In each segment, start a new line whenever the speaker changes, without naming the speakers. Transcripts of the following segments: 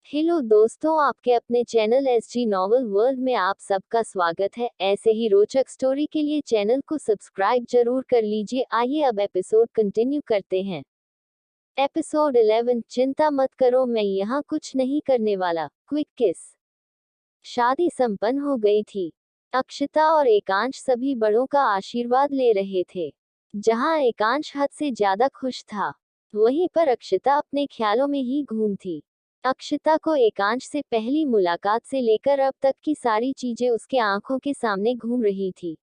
Hello दोस्तों, आपके अपने चैनल एसजी नॉवल वर्ल्ड में आप सबका स्वागत है। ऐसे ही रोचक स्टोरी के लिए चैनल को सब्सक्राइब जरूर कर लीजिए। आइए अब एपिसोड कंटिन्यू करते हैं। एपिसोड 11, चिंता मत करो, मैं यहाँ कुछ नहीं करने वाला। क्विक किस। शादी संपन्न हो गई थी। अक्षता और एकांश सभी बड़ों का आशीर्वाद ले रहे थे। जहाँ एकांश हद से ज्यादा खुश था, वहीं पर अक्षता अपने ख्यालों में ही घूम थी। अक्षता को एकांश से पहली मुलाकात से लेकर अब तक की सारी चीजें उसके आंखों के सामने घूम रही थी।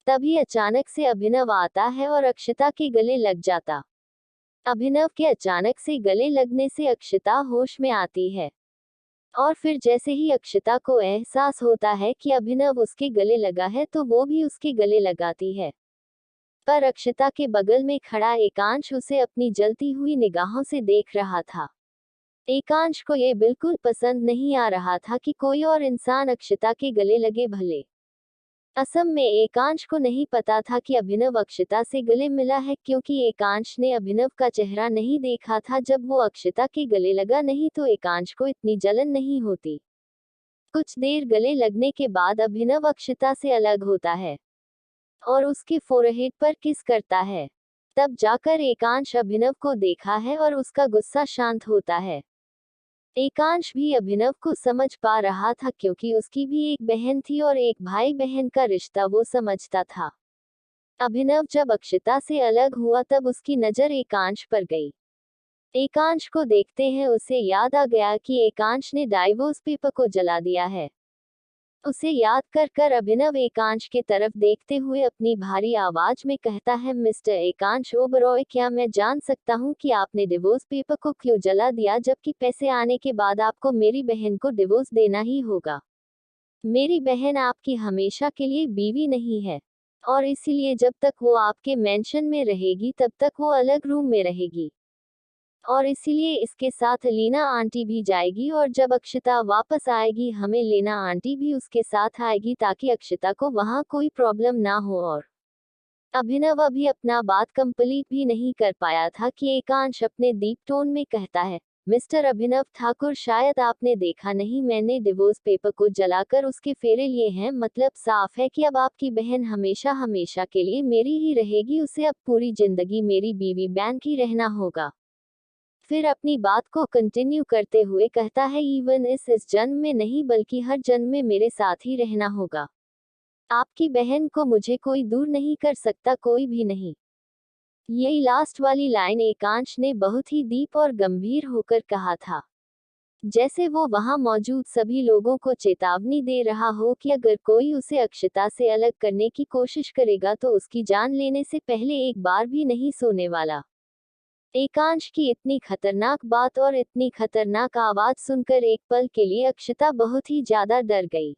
तभी अचानक से अभिनव आता है और अक्षता के गले लग जाता। अभिनव के अचानक से गले लगने से अक्षता होश में आती है, और फिर जैसे ही अक्षता को एहसास होता है कि अभिनव उसके गले लगा है तो वो भी उसके गले लगाती है। पर अक्षता के बगल में खड़ा एकांश उसे अपनी जलती हुई निगाहों से देख रहा था। एकांश को ये बिल्कुल पसंद नहीं आ रहा था कि कोई और इंसान अक्षता के गले लगे। भले असम में एकांश को नहीं पता था कि अभिनव अक्षता से गले मिला है, क्योंकि एकांश ने अभिनव का चेहरा नहीं देखा था जब वो अक्षता के गले लगा, नहीं तो एकांश को इतनी जलन नहीं होती। कुछ देर गले लगने के बाद अभिनव अक्षता से अलग होता है और उसके फोरहेड पर किस करता है। तब जाकर एकांश अभिनव को देखा है और उसका गुस्सा शांत होता है। एकांश भी अभिनव को समझ पा रहा था, क्योंकि उसकी भी एक बहन थी और एक भाई बहन का रिश्ता वो समझता था। अभिनव जब अक्षता से अलग हुआ तब उसकी नजर एकांश पर गई। एकांश को देखते हैं उसे याद आ गया कि एकांश ने डाइवोर्स पेपर को जला दिया है। उसे याद कर कर अभिनव एकांश के तरफ देखते हुए अपनी भारी आवाज में कहता है, मिस्टर एकांश ओबरॉय, क्या मैं जान सकता हूँ कि आपने डिवोर्स पेपर को क्यों जला दिया, जबकि पैसे आने के बाद आपको मेरी बहन को डिवोर्स देना ही होगा। मेरी बहन आपकी हमेशा के लिए बीवी नहीं है, और इसीलिए जब तक वो आपके मेंशन में रहेगी तब तक वो अलग रूम में रहेगी, और इसीलिए इसके साथ लीना आंटी भी जाएगी, और जब अक्षता वापस आएगी हमें लेना आंटी भी उसके साथ आएगी, ताकि अक्षता को वहाँ कोई प्रॉब्लम ना हो। और अभिनव अभी अपना बात कंप्लीट भी नहीं कर पाया था कि एकांश अपने डीप टोन में कहता है, मिस्टर अभिनव ठाकुर, शायद आपने देखा नहीं, मैंने डिवोर्स पेपर को जलाकर उसके फेरे लिए हैं। मतलब साफ है कि अब आपकी बहन हमेशा हमेशा के लिए मेरी ही रहेगी, उसे अब पूरी जिंदगी मेरी बीवी बहन ही रहना होगा। फिर अपनी बात को कंटिन्यू करते हुए कहता है, इवन इस जन्म में नहीं बल्कि हर जन्म में मेरे साथ ही रहना होगा। आपकी बहन को मुझे कोई दूर नहीं कर सकता, कोई भी नहीं। यही लास्ट वाली लाइन एकांश ने बहुत ही डीप और गंभीर होकर कहा था, जैसे वो वहां मौजूद सभी लोगों को चेतावनी दे रहा हो कि अगर कोई उसे अक्षता से अलग करने की कोशिश करेगा तो उसकी जान लेने से पहले एक बार भी नहीं सोने वाला। एकांश की इतनी खतरनाक बात और इतनी खतरनाक आवाज सुनकर एक पल के लिए अक्षता बहुत ही ज्यादा डर गई।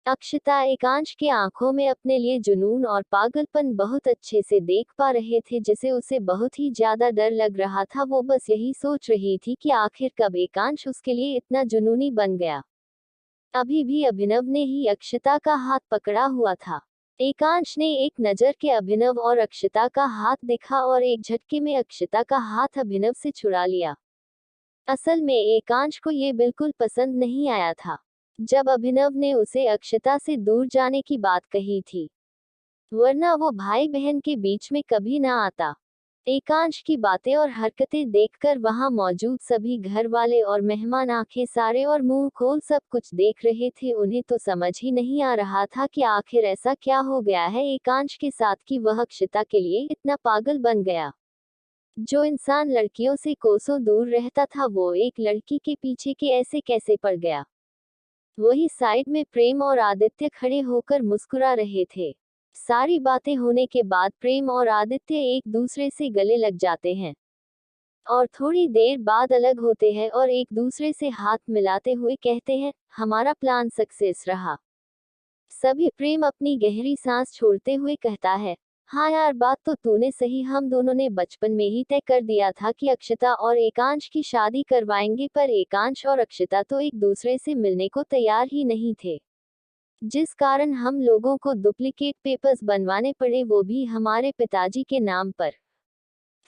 अक्षता एकांश के आंखों में अपने लिए जुनून और पागलपन बहुत अच्छे से देख पा रहे थे, जिसे उसे बहुत ही ज्यादा डर लग रहा था। वो बस यही सोच रही थी कि आखिर कब एकांश उसके लिए इतना जुनूनी बन गया। अभी भी अभिनव ने ही अक्षता का हाथ पकड़ा हुआ था। एकांश ने एक नजर के अभिनव और अक्षता का हाथ देखा और एक झटके में अक्षता का हाथ अभिनव से छुड़ा लिया। असल में एकांश को ये बिल्कुल पसंद नहीं आया था जब अभिनव ने उसे अक्षता से दूर जाने की बात कही थी, वरना वो भाई बहन के बीच में कभी ना आता। एकांश की बातें और हरकतें देखकर वहां मौजूद सभी घर वाले और मेहमान आंखें सारे और मुंह खोल सब कुछ देख रहे थे। उन्हें तो समझ ही नहीं आ रहा था कि आखिर ऐसा क्या हो गया है एकांश के साथ कि वह अक्षता के लिए इतना पागल बन गया। जो इंसान लड़कियों से कोसों दूर रहता था वो एक लड़की के पीछे के ऐसे कैसे पड़ गया। वही साइड में प्रेम और आदित्य खड़े होकर मुस्कुरा रहे थे। सारी बातें होने के बाद प्रेम और आदित्य एक दूसरे से गले लग जाते हैं और थोड़ी देर बाद अलग होते हैं और एक दूसरे से हाथ मिलाते हुए कहते हैं, हमारा प्लान सक्सेस रहा। सभी प्रेम अपनी गहरी सांस छोड़ते हुए कहता है, हाँ यार, बात तो तूने सही, हम दोनों ने बचपन में ही तय कर दिया था कि अक्षता और एकांश की शादी करवाएंगे, पर एकांश और अक्षता तो एक दूसरे से मिलने को तैयार ही नहीं थे, जिस कारण हम लोगों को डुप्लीकेट पेपर्स बनवाने पड़े, वो भी हमारे पिताजी के नाम पर।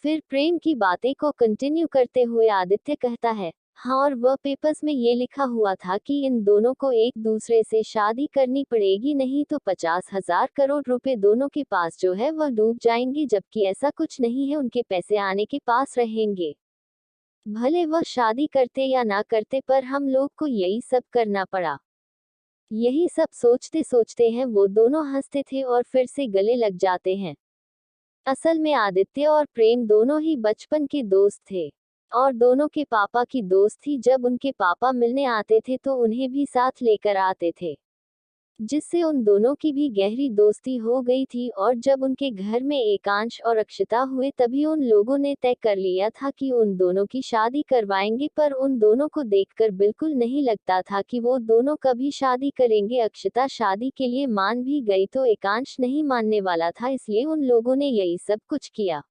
फिर प्रेम की बातें को कंटिन्यू करते हुए आदित्य कहता है, हाँ, और वह पेपर्स में ये लिखा हुआ था कि इन दोनों को एक दूसरे से शादी करनी पड़ेगी, नहीं तो 50,000 करोड़ रुपए दोनों के पास जो है वह डूब जाएंगे, जबकि ऐसा कुछ नहीं है, उनके पैसे आने के पास रहेंगे। भले वह शादी करते या ना करते, पर हम लोग को यही सब करना पड़ा। यही सब सोचते सोचते हैं वो दोनों हंसते थे और फिर से गले लग जाते हैं। असल में आदित्य और प्रेम दोनों ही बचपन के दोस्त थे, और दोनों के पापा की दोस्त थी। जब उनके पापा मिलने आते थे तो उन्हें भी साथ लेकर आते थे, जिससे उन दोनों की भी गहरी दोस्ती हो गई थी। और जब उनके घर में एकांश और अक्षता हुए, तभी उन लोगों ने तय कर लिया था कि उन दोनों की शादी करवाएंगे, पर उन दोनों को देखकर बिल्कुल नहीं लगता था कि वो दोनों कभी शादी करेंगे। अक्षता शादी के लिए मान भी गई तो एकांश नहीं मानने वाला था, इसलिए उन लोगों ने यही सब कुछ किया।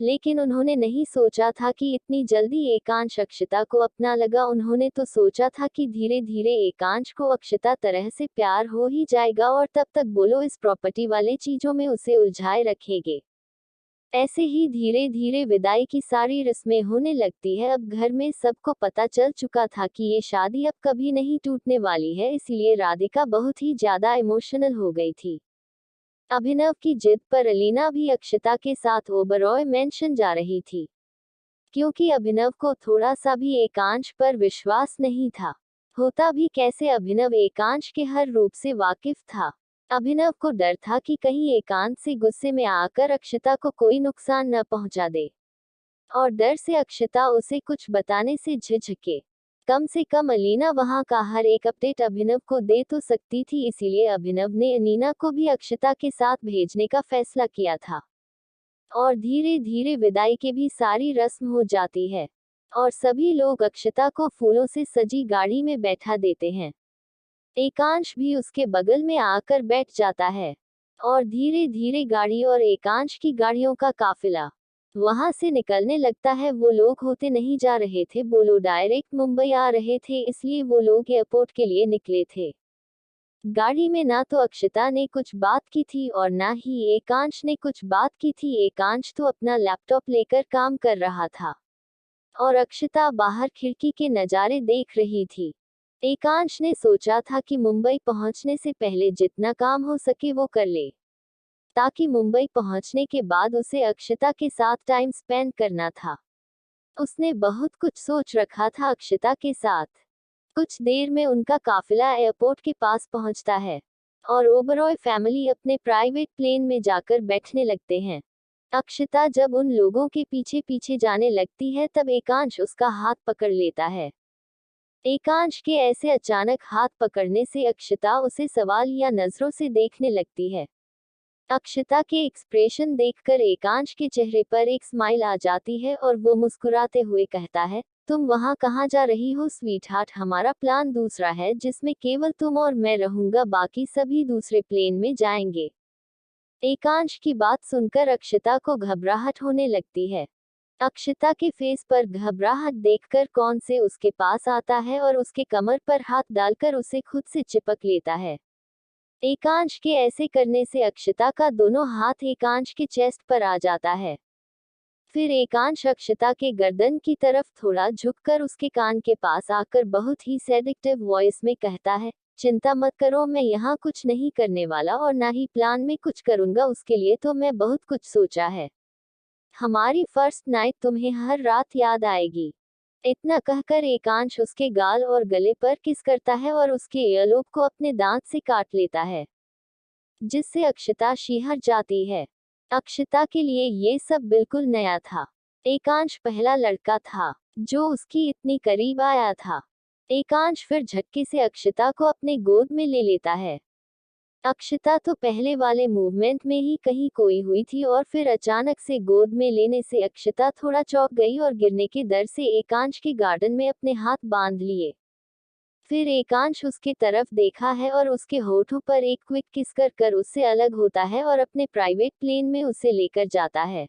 लेकिन उन्होंने नहीं सोचा था कि इतनी जल्दी एकांश अक्षता को अपना लगा। उन्होंने तो सोचा था कि धीरे धीरे एकांश को अक्षता तरह से प्यार हो ही जाएगा, और तब तक बोलो इस प्रॉपर्टी वाले चीजों में उसे उलझाए रखेंगे। ऐसे ही धीरे धीरे विदाई की सारी रस्में होने लगती है। अब घर में सबको पता चल चुका था कि ये शादी अब कभी नहीं टूटने वाली है, इसलिए राधिका बहुत ही ज्यादा इमोशनल हो गई थी। अभिनव की जिद पर अलीना भी अक्षता के साथ ओबरॉय मेंशन जा रही थी, क्योंकि अभिनव को थोड़ा सा भी एकांश पर विश्वास नहीं था। होता भी कैसे, अभिनव एकांश के हर रूप से वाकिफ था। अभिनव को डर था कि कहीं एकांत से गुस्से में आकर अक्षता को कोई नुकसान न पहुंचा दे, और डर से अक्षता उसे कुछ बताने से झिझके। कम से कम अलीना वहां का हर एक अपडेट अभिनव को दे तो सकती थी, इसीलिए अभिनव ने अनीना को भी अक्षता के साथ भेजने का फैसला किया था। और धीरे धीरे विदाई के भी सारी रस्म हो जाती है, और सभी लोग अक्षता को फूलों से सजी गाड़ी में बैठा देते हैं। एकांश भी उसके बगल में आकर बैठ जाता है, और धीरे धीरे गाड़ी और एकांश की गाड़ियों का काफिला वहां से निकलने लगता है। वो लोग होते नहीं जा रहे थे, बोलो डायरेक्ट मुंबई आ रहे थे, इसलिए वो लोग एयरपोर्ट के लिए निकले थे। गाड़ी में ना तो अक्षता ने कुछ बात की थी और ना ही एकांश ने कुछ बात की थी। एकांश तो अपना लैपटॉप लेकर काम कर रहा था, और अक्षता बाहर खिड़की के नज़ारे देख रही थी। एकांश ने सोचा था कि मुंबई पहुंचने से पहले जितना काम हो सके वो कर ले, ताकि मुंबई पहुंचने के बाद उसे अक्षता के साथ टाइम स्पेंड करना था। उसने बहुत कुछ सोच रखा था अक्षता के साथ। कुछ देर में उनका काफिला एयरपोर्ट के पास पहुंचता है, और ओबरॉय फैमिली अपने प्राइवेट प्लेन में जाकर बैठने लगते हैं। अक्षता जब उन लोगों के पीछे पीछे जाने लगती है, तब एकांश उसका हाथ पकड़ लेता है। एकांश के ऐसे अचानक हाथ पकड़ने से अक्षता उसे सवाल या नजरों से देखने लगती है। अक्षता के एक्सप्रेशन देखकर एकांश के चेहरे पर एक स्माइल आ जाती है, और वो मुस्कुराते हुए कहता है, तुम वहां कहाँ जा रही हो स्वीटहार्ट? हमारा प्लान दूसरा है, जिसमें केवल तुम और मैं रहूंगा, बाकी सभी दूसरे प्लेन में जाएंगे। एकांश की बात सुनकर अक्षता को घबराहट होने लगती है। अक्षता के फेस पर घबराहट देखकर कौन से उसके पास आता है और उसके कमर पर हाथ डालकर उसे खुद से चिपक लेता है। एकांश के ऐसे करने से अक्षता का दोनों हाथ एकांश के चेस्ट पर आ जाता है। फिर एकांश अक्षता के गर्दन की तरफ थोड़ा झुककर उसके कान के पास आकर बहुत ही सेडिक्टिव वॉइस में कहता है, चिंता मत करो, मैं यहाँ कुछ नहीं करने वाला और ना ही प्लान में कुछ करूंगा, उसके लिए तो मैं बहुत कुछ सोचा है। हमारी फर्स्ट नाइट तुम्हें हर रात याद आएगी। इतना कहकर एकांश उसके गाल और गले पर किस करता है और उसके ईयरलोब को अपने दांत से काट लेता है, जिससे अक्षता शिहर जाती है। अक्षता के लिए ये सब बिल्कुल नया था। एकांश पहला लड़का था जो उसकी इतनी करीब आया था। एकांश फिर झटके से अक्षता को अपने गोद में ले लेता है। अक्षता तो पहले वाले मूवमेंट में ही कहीं खोई हुई थी, और फिर अचानक से गोद में लेने से अक्षता थोड़ा चौंक गई और गिरने के डर से एकांश के गार्डन में अपने हाथ बांध लिए। फिर एकांश उसके तरफ देखा है और उसके होठों पर एक क्विक किस कर उससे अलग होता है और अपने प्राइवेट प्लेन में उसे लेकर जाता है।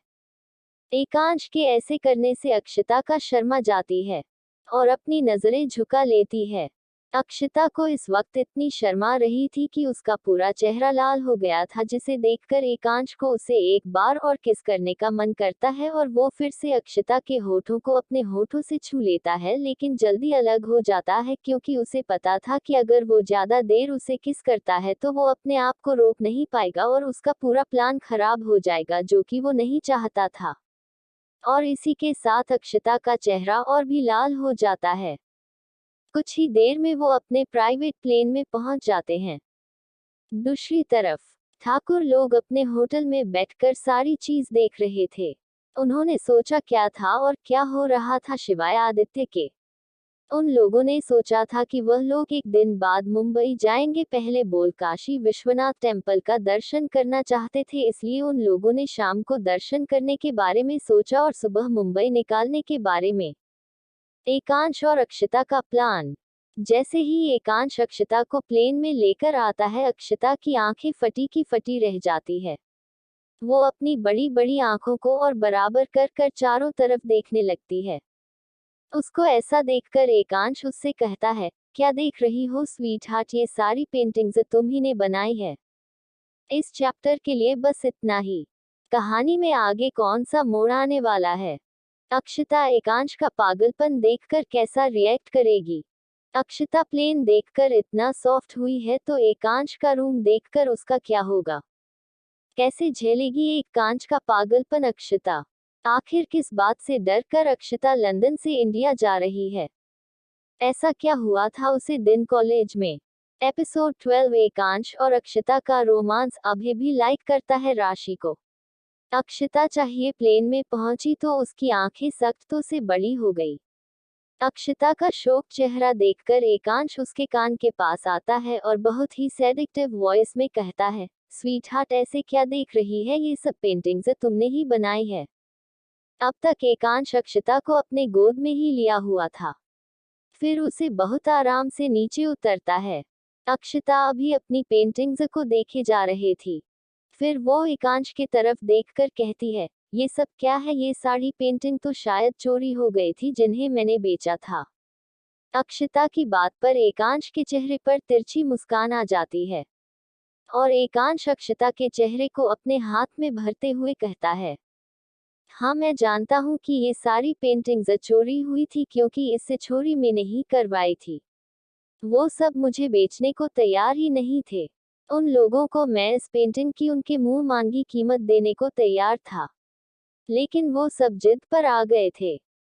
एकांश के ऐसे करने से अक्षता का शर्मा जाती है और अपनी नजरें झुका लेती है। अक्षता को इस वक्त इतनी शर्मा रही थी कि उसका पूरा चेहरा लाल हो गया था, जिसे देखकर एकांश को उसे एक बार और किस करने का मन करता है और वो फिर से अक्षता के होठों को अपने होठों से छू लेता है, लेकिन जल्दी अलग हो जाता है क्योंकि उसे पता था कि अगर वो ज्यादा देर उसे किस करता है तो वो अपने आप को रोक नहीं पाएगा और उसका पूरा प्लान खराब हो जाएगा, जो कि वो नहीं चाहता था। और इसी के साथ अक्षता का चेहरा और भी लाल हो जाता है। कुछ ही देर में वो अपने प्राइवेट प्लेन में पहुंच जाते हैं। दूसरी तरफ ठाकुर लोग अपने होटल में बैठकर सारी चीज देख रहे थे। उन्होंने सोचा क्या था और क्या हो रहा था सिवाय आदित्य के। उन लोगों ने सोचा था कि वह लोग एक दिन बाद मुंबई जाएंगे। पहले बोल काशी विश्वनाथ टेम्पल का दर्शन करना चाहते थे, इसलिए उन लोगों ने शाम को दर्शन करने के बारे में सोचा और सुबह मुंबई निकालने के बारे में। एकांश और अक्षता का प्लान। जैसे ही एकांश अक्षता को प्लेन में लेकर आता है, अक्षता की आंखें फटी की फटी रह जाती है। वो अपनी बड़ी बड़ी आंखों को और बराबर कर कर चारों तरफ देखने लगती है। उसको ऐसा देखकर एकांश उससे कहता है, क्या देख रही हो स्वीट हार्ट, ये सारी पेंटिंग्स तुम ही ने बनाई है। इस चैप्टर के लिए बस इतना ही। कहानी में आगे कौन सा मोड़ आने वाला है? अक्षता एकांश का पागलपन देखकर कैसा रिएक्ट करेगी? अक्षता प्लेन देखकर इतना सॉफ्ट हुई है तो एकांश का रूम देखकर उसका क्या होगा? कैसे झेलेगी एकांश का पागलपन अक्षता? आखिर किस बात से डर कर अक्षता लंदन से इंडिया जा रही है? ऐसा क्या हुआ था उसे दिन कॉलेज में? एपिसोड 12 एकांश और अक्षता का रोमांस अभी भी लाइक करता है राशि को। अक्षता चाहिए प्लेन में पहुंची तो उसकी आंखें सख्त तो से बड़ी हो गई। अक्षता का शोक चेहरा देखकर एकांश उसके कान के पास आता है और बहुत ही सेडिक्टिव वॉइस में कहता है, स्वीट हार्ट ऐसे क्या देख रही है, ये सब पेंटिंग्स तुमने ही बनाई है। अब तक एकांश अक्षता को अपने गोद में ही लिया हुआ था। फिर उसे बहुत आराम से नीचे उतरता है। अक्षता अभी अपनी पेंटिंग्स को देखे जा रही थी। फिर वो एकांश की तरफ देखकर कहती है, ये सब क्या है? ये साड़ी पेंटिंग तो शायद चोरी हो गई थी जिन्हें मैंने बेचा था। अक्षता की बात पर एकांश के चेहरे पर तिरछी मुस्कान आ जाती है और एकांश अक्षता के चेहरे को अपने हाथ में भरते हुए कहता है, हाँ मैं जानता हूँ कि ये सारी पेंटिंग्स चोरी हुई थी क्योंकि इससे चोरी में नहीं करवाई थी। वो सब मुझे बेचने को तैयार ही नहीं थे। उन लोगों को मैं इस पेंटिंग की उनके मुंह मांगी कीमत देने को तैयार था, लेकिन वो सब जिद पर आ गए थे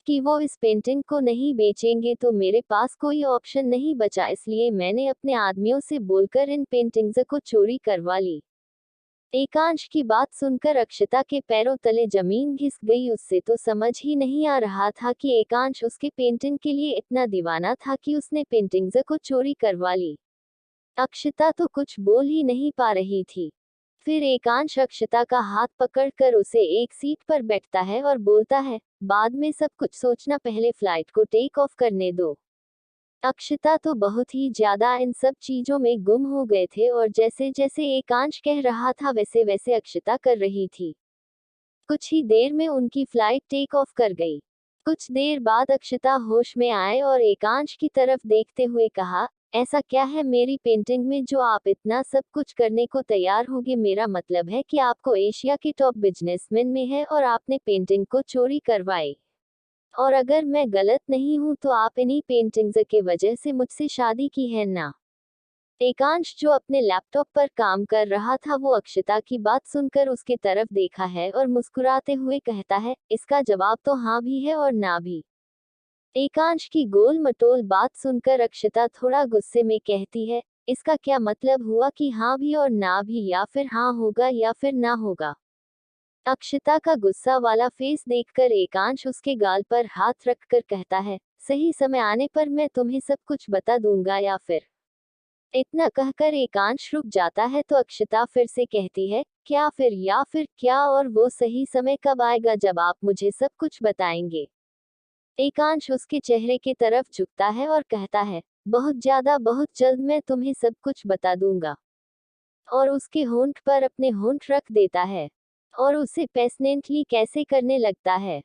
कि वो इस पेंटिंग को नहीं बेचेंगे, तो मेरे पास कोई ऑप्शन नहीं बचा, इसलिए मैंने अपने आदमियों से बोलकर इन पेंटिंग्स को चोरी करवा ली। एकांश की बात सुनकर अक्षता के पैरों तले जमीन घिस गई। उससे तो समझ ही नहीं आ रहा था कि एकांश उसके पेंटिंग के लिए इतना दीवाना था कि उसने पेंटिंग्स को चोरी करवा ली। अक्षता तो कुछ बोल ही नहीं पा रही थी। फिर एकांश अक्षता का हाथ पकड़कर उसे एक सीट पर बैठता है और बोलता है, बाद में सब कुछ सोचना, पहले फ्लाइट को टेक ऑफ करने दो। अक्षता तो बहुत ही ज्यादा इन सब चीजों में गुम हो गए थे और जैसे जैसे एकांश कह रहा था वैसे वैसे अक्षता कर रही थी। कुछ ही देर में उनकी फ्लाइट टेक ऑफ कर गई। कुछ देर बाद अक्षता होश में आए और एकांश की तरफ देखते हुए कहा, ऐसा क्या है मेरी पेंटिंग में जो आप इतना सब कुछ करने को तैयार होगे? मेरा मतलब है कि आपको एशिया के टॉप बिजनेसमैन में है और आपने पेंटिंग को चोरी करवाई। और अगर मैं गलत नहीं हूं तो आप इन्हीं पेंटिंग्स के वजह से मुझसे शादी की है ना? एकांश जो अपने लैपटॉप पर काम कर रहा था, वो अक्षता की बात सुनकर उसके तरफ देखा है और मुस्कुराते हुए कहता है, इसका जवाब तो हाँ भी है और ना भी। एकांश की गोल मटोल बात सुनकर अक्षता थोड़ा गुस्से में कहती है, इसका क्या मतलब हुआ कि हाँ भी और ना भी, या फिर हाँ होगा या फिर ना होगा? अक्षता का गुस्सा वाला फेस देखकर एकांश उसके गाल पर हाथ रखकर कहता है, सही समय आने पर मैं तुम्हें सब कुछ बता दूंगा या फिर। इतना कहकर एकांश रुक जाता है तो अक्षता फिर से कहती है, क्या फिर या फिर क्या, और वो सही समय कब आएगा जब आप मुझे सब कुछ बताएंगे? एकांश उसके चेहरे की तरफ झुकता है और कहता है, बहुत ज्यादा बहुत जल्द मैं तुम्हें सब कुछ बता दूंगा। और उसके होंठ पर अपने होंठ रख देता है और उसे पैशनेंटली कैसे करने लगता है।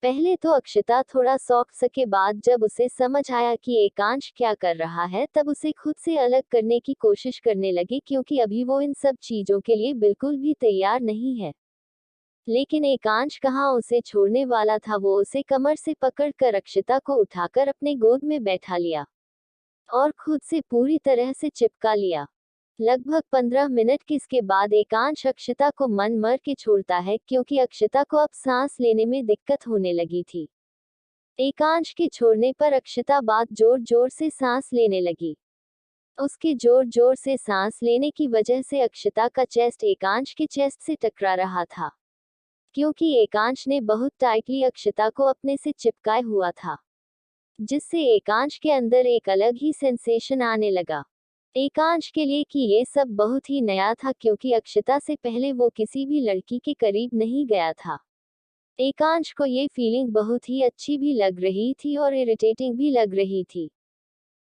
पहले तो अक्षता थोड़ा सौख सके, बाद जब उसे समझ आया कि एकांश क्या कर रहा है तब उसे खुद से अलग करने की कोशिश करने लगी, क्योंकि अभी वो इन सब चीजों के लिए बिल्कुल भी तैयार नहीं है। लेकिन एकांश कहाँ उसे छोड़ने वाला था। वो उसे कमर से पकड़कर अक्षता को उठाकर अपने गोद में बैठा लिया और खुद से पूरी तरह से चिपका लिया। लगभग 15 मिनट के बाद एकांश अक्षता को मन मर के छोड़ता है, क्योंकि अक्षता को अब सांस लेने में दिक्कत होने लगी थी। एकांश के छोड़ने पर अक्षता बाद जोर जोर से सांस लेने लगी। उसके जोर जोर से सांस लेने की वजह से अक्षता का चेस्ट एकांश के चेस्ट से टकरा रहा था, क्योंकि एकांश ने बहुत टाइटली अक्षता को अपने से चिपकाए हुआ था, जिससे एकांश के अंदर एक अलग ही सेंसेशन आने लगा। एकांश के लिए कि ये सब बहुत ही नया था, क्योंकि अक्षता से पहले वो किसी भी लड़की के करीब नहीं गया था। एकांश को ये फीलिंग बहुत ही अच्छी भी लग रही थी और इरिटेटिंग भी लग रही थी।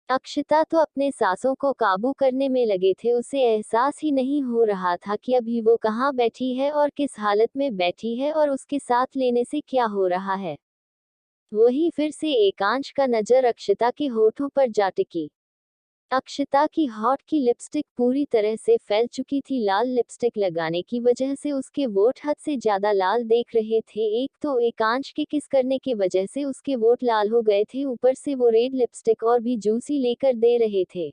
अक्षता तो अपने सांसों को काबू करने में लगे थे। उसे एहसास ही नहीं हो रहा था कि अभी वो कहाँ बैठी है और किस हालत में बैठी है और उसके साथ लेने से क्या हो रहा है। वही फिर से एकांश का नजर अक्षता के होठों पर जा टिकी। अक्षता की होठ की लिपस्टिक पूरी तरह से फैल चुकी थी। लाल लिपस्टिक लगाने की वजह से उसके वोट हद से ज्यादा लाल देख रहे थे। एक तो एकांश के किस करने की वजह से उसके वोट लाल हो गए थे, ऊपर से वो रेड लिपस्टिक और भी जूसी लेकर दे रहे थे।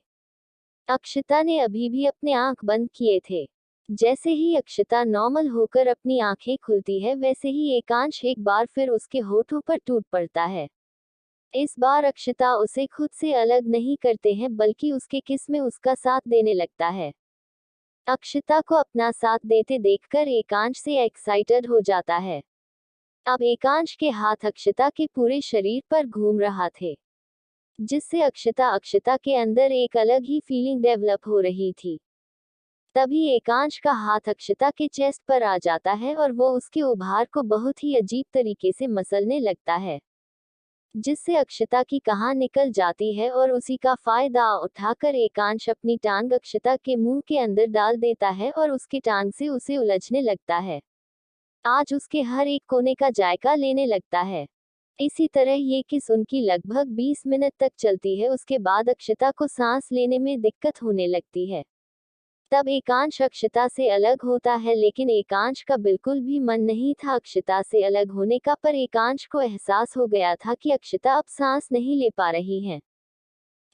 अक्षता ने अभी भी अपने आंख बंद किए थे। जैसे ही अक्षता नॉर्मल होकर अपनी आंखें खुलती है, वैसे ही एकांश एक बार फिर उसके होठों पर टूट पड़ता है। इस बार अक्षता उसे खुद से अलग नहीं करते हैं, बल्कि उसके किस में उसका साथ देने लगता है। अक्षता को अपना साथ देते देखकर एकांश से एक्साइटेड हो जाता है। अब एकांश के हाथ अक्षता के पूरे शरीर पर घूम रहा थे, जिससे अक्षता के अंदर एक अलग ही फीलिंग डेवलप हो रही थी। तभी एकांश का हाथ अक्षता के चेस्ट पर आ जाता है और वो उसके उभार को बहुत ही अजीब तरीके से मसलने लगता है, जिससे अक्षता की कहाँ निकल जाती है और उसी का फायदा उठाकर एकांश अपनी टांग अक्षता के मुंह के अंदर डाल देता है और उसकी टांग से उसे उलझने लगता है। आज उसके हर एक कोने का जायका लेने लगता है। इसी तरह ये किस उनकी लगभग 20 मिनट तक चलती है। उसके बाद अक्षता को सांस लेने में दिक्कत होने लगती है। तब एकांश अक्षता से अलग होता है, लेकिन एकांश का बिल्कुल भी मन नहीं था अक्षता से अलग होने का। पर एकांश को एहसास हो गया था कि अक्षता अब सांस नहीं ले पा रही है।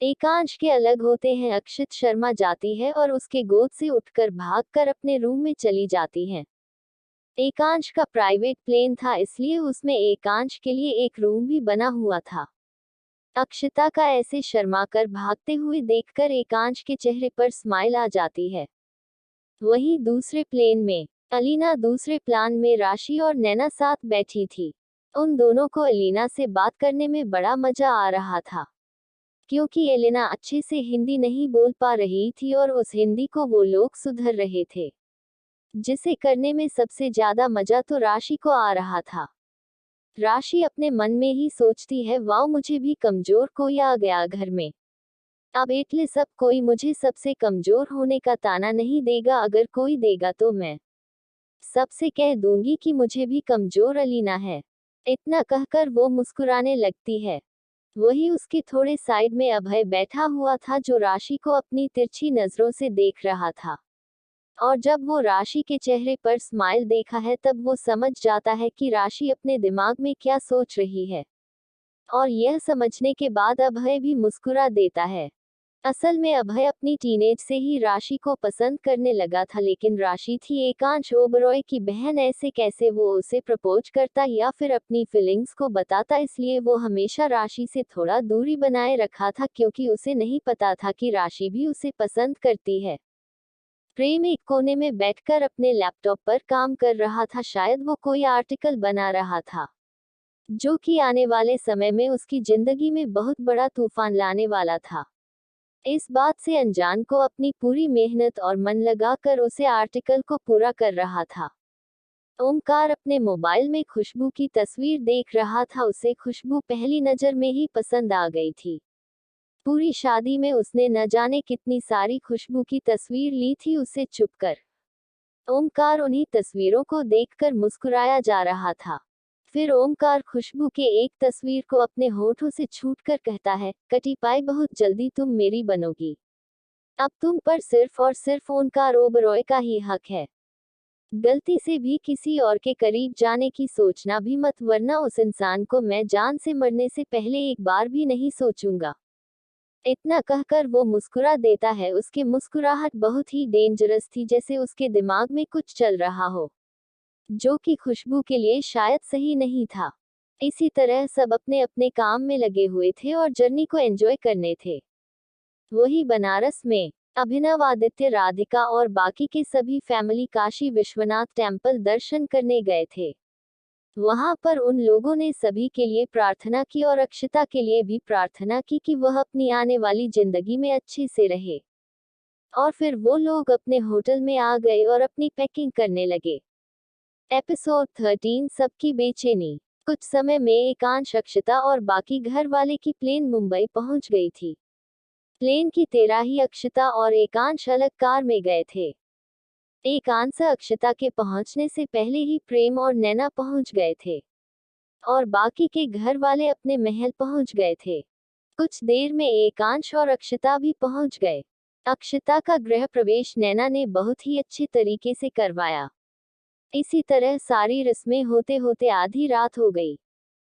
एकांश के अलग होते हैं अक्षित शर्मा जाती है और उसके गोद से उठकर भागकर अपने रूम में चली जाती है। एकांश का प्राइवेट प्लेन था, इसलिए उसमें एकांश के लिए एक रूम भी बना हुआ था। अक्षता का ऐसे शर्माकर भागते हुए देखकर एकांश के चेहरे पर स्माइल आ जाती है। वहीं दूसरे प्लेन में अलीना, दूसरे प्लान में राशि और नैना साथ बैठी थी। उन दोनों को एलिना से बात करने में बड़ा मजा आ रहा था, क्योंकि एलिना अच्छे से हिंदी नहीं बोल पा रही थी और उस हिंदी को वो लोग सुधर रहे थे, जिसे करने में सबसे ज्यादा मजा तो राशि को आ रहा था। राशि अपने मन में ही सोचती है, वाओ, मुझे भी कमजोर कोई आ गया घर में। अब एटले सब कोई मुझे सबसे कमजोर होने का ताना नहीं देगा, अगर कोई देगा तो मैं सबसे कह दूंगी कि मुझे भी कमजोर अलीना है। इतना कहकर वो मुस्कुराने लगती है। वही उसके थोड़े साइड में अभय बैठा हुआ था, जो राशि को अपनी तिरछी नजरों से देख रहा था। और जब वो राशि के चेहरे पर स्माइल देखा है, तब वो समझ जाता है कि राशि अपने दिमाग में क्या सोच रही है। और यह समझने के बाद अभय भी मुस्कुरा देता है। असल में अभय अपनी टीनेज से ही राशि को पसंद करने लगा था, लेकिन राशि थी एकांश ओबरॉय की बहन, ऐसे कैसे वो उसे प्रपोज करता या फिर अपनी फीलिंग्स को बताता। इसलिए वो हमेशा राशि से थोड़ा दूरी बनाए रखा था, क्योंकि उसे नहीं पता था कि राशि भी उसे पसंद करती है। प्रेम एक कोने में बैठकर अपने लैपटॉप पर काम कर रहा था। शायद वो कोई आर्टिकल बना रहा था, जो कि आने वाले समय में उसकी जिंदगी में बहुत बड़ा तूफान लाने वाला था। इस बात से अनजान को अपनी पूरी मेहनत और मन लगाकर उसे आर्टिकल को पूरा कर रहा था। ओमकार अपने मोबाइल में खुशबू की तस्वीर देख रहा था। उसे खुशबू पहली नजर में ही पसंद आ गई थी। पूरी शादी में उसने न जाने कितनी सारी खुशबू की तस्वीर ली थी उसे छुपकर। ओमकार उन्हीं तस्वीरों को देखकर मुस्कुराया जा रहा था। फिर ओमकार खुशबू के एक तस्वीर को अपने होठों से छूटकर कहता है, कटी पाई बहुत जल्दी तुम मेरी बनोगी। अब तुम पर सिर्फ और सिर्फ ओमकार ओबरॉय का ही हक है। गलती से भी किसी और के करीब जाने की सोचना भी मत, वरना उस इंसान को मैं जान से मरने से पहले एक बार भी नहीं सोचूंगा। इतना कहकर वो मुस्कुरा देता है। उसकी मुस्कुराहट बहुत ही डेंजरस थी, जैसे उसके दिमाग में कुछ चल रहा हो जो कि खुशबू के लिए शायद सही नहीं था। इसी तरह सब अपने अपने काम में लगे हुए थे और जर्नी को एंजॉय करने थे। वही बनारस में अभिनव, आदित्य, राधिका और बाकी के सभी फैमिली काशी विश्वनाथ टेम्पल दर्शन करने गए थे। वहां पर उन लोगों ने सभी के लिए प्रार्थना की और अक्षता के लिए भी प्रार्थना की कि वह अपनी आने वाली जिंदगी में अच्छे से रहे। और फिर वो लोग अपने होटल में आ गए और अपनी पैकिंग करने लगे। एपिसोड 13, सबकी बेचैनी। कुछ समय में एकांश, अक्षता और बाकी घर वाले की प्लेन मुंबई पहुंच गई थी। प्लेन की तेराही अक्षता और एकांश अलग कार में गए थे। एकांश अक्षता के पहुंचने से पहले ही प्रेम और नैना पहुंच गए थे और बाकी के घर वाले अपने महल पहुंच गए थे। कुछ देर में एकांश और अक्षता भी पहुंच गए। अक्षता का गृह प्रवेश नैना ने बहुत ही अच्छे तरीके से करवाया। इसी तरह सारी रस्में होते होते आधी रात हो गई।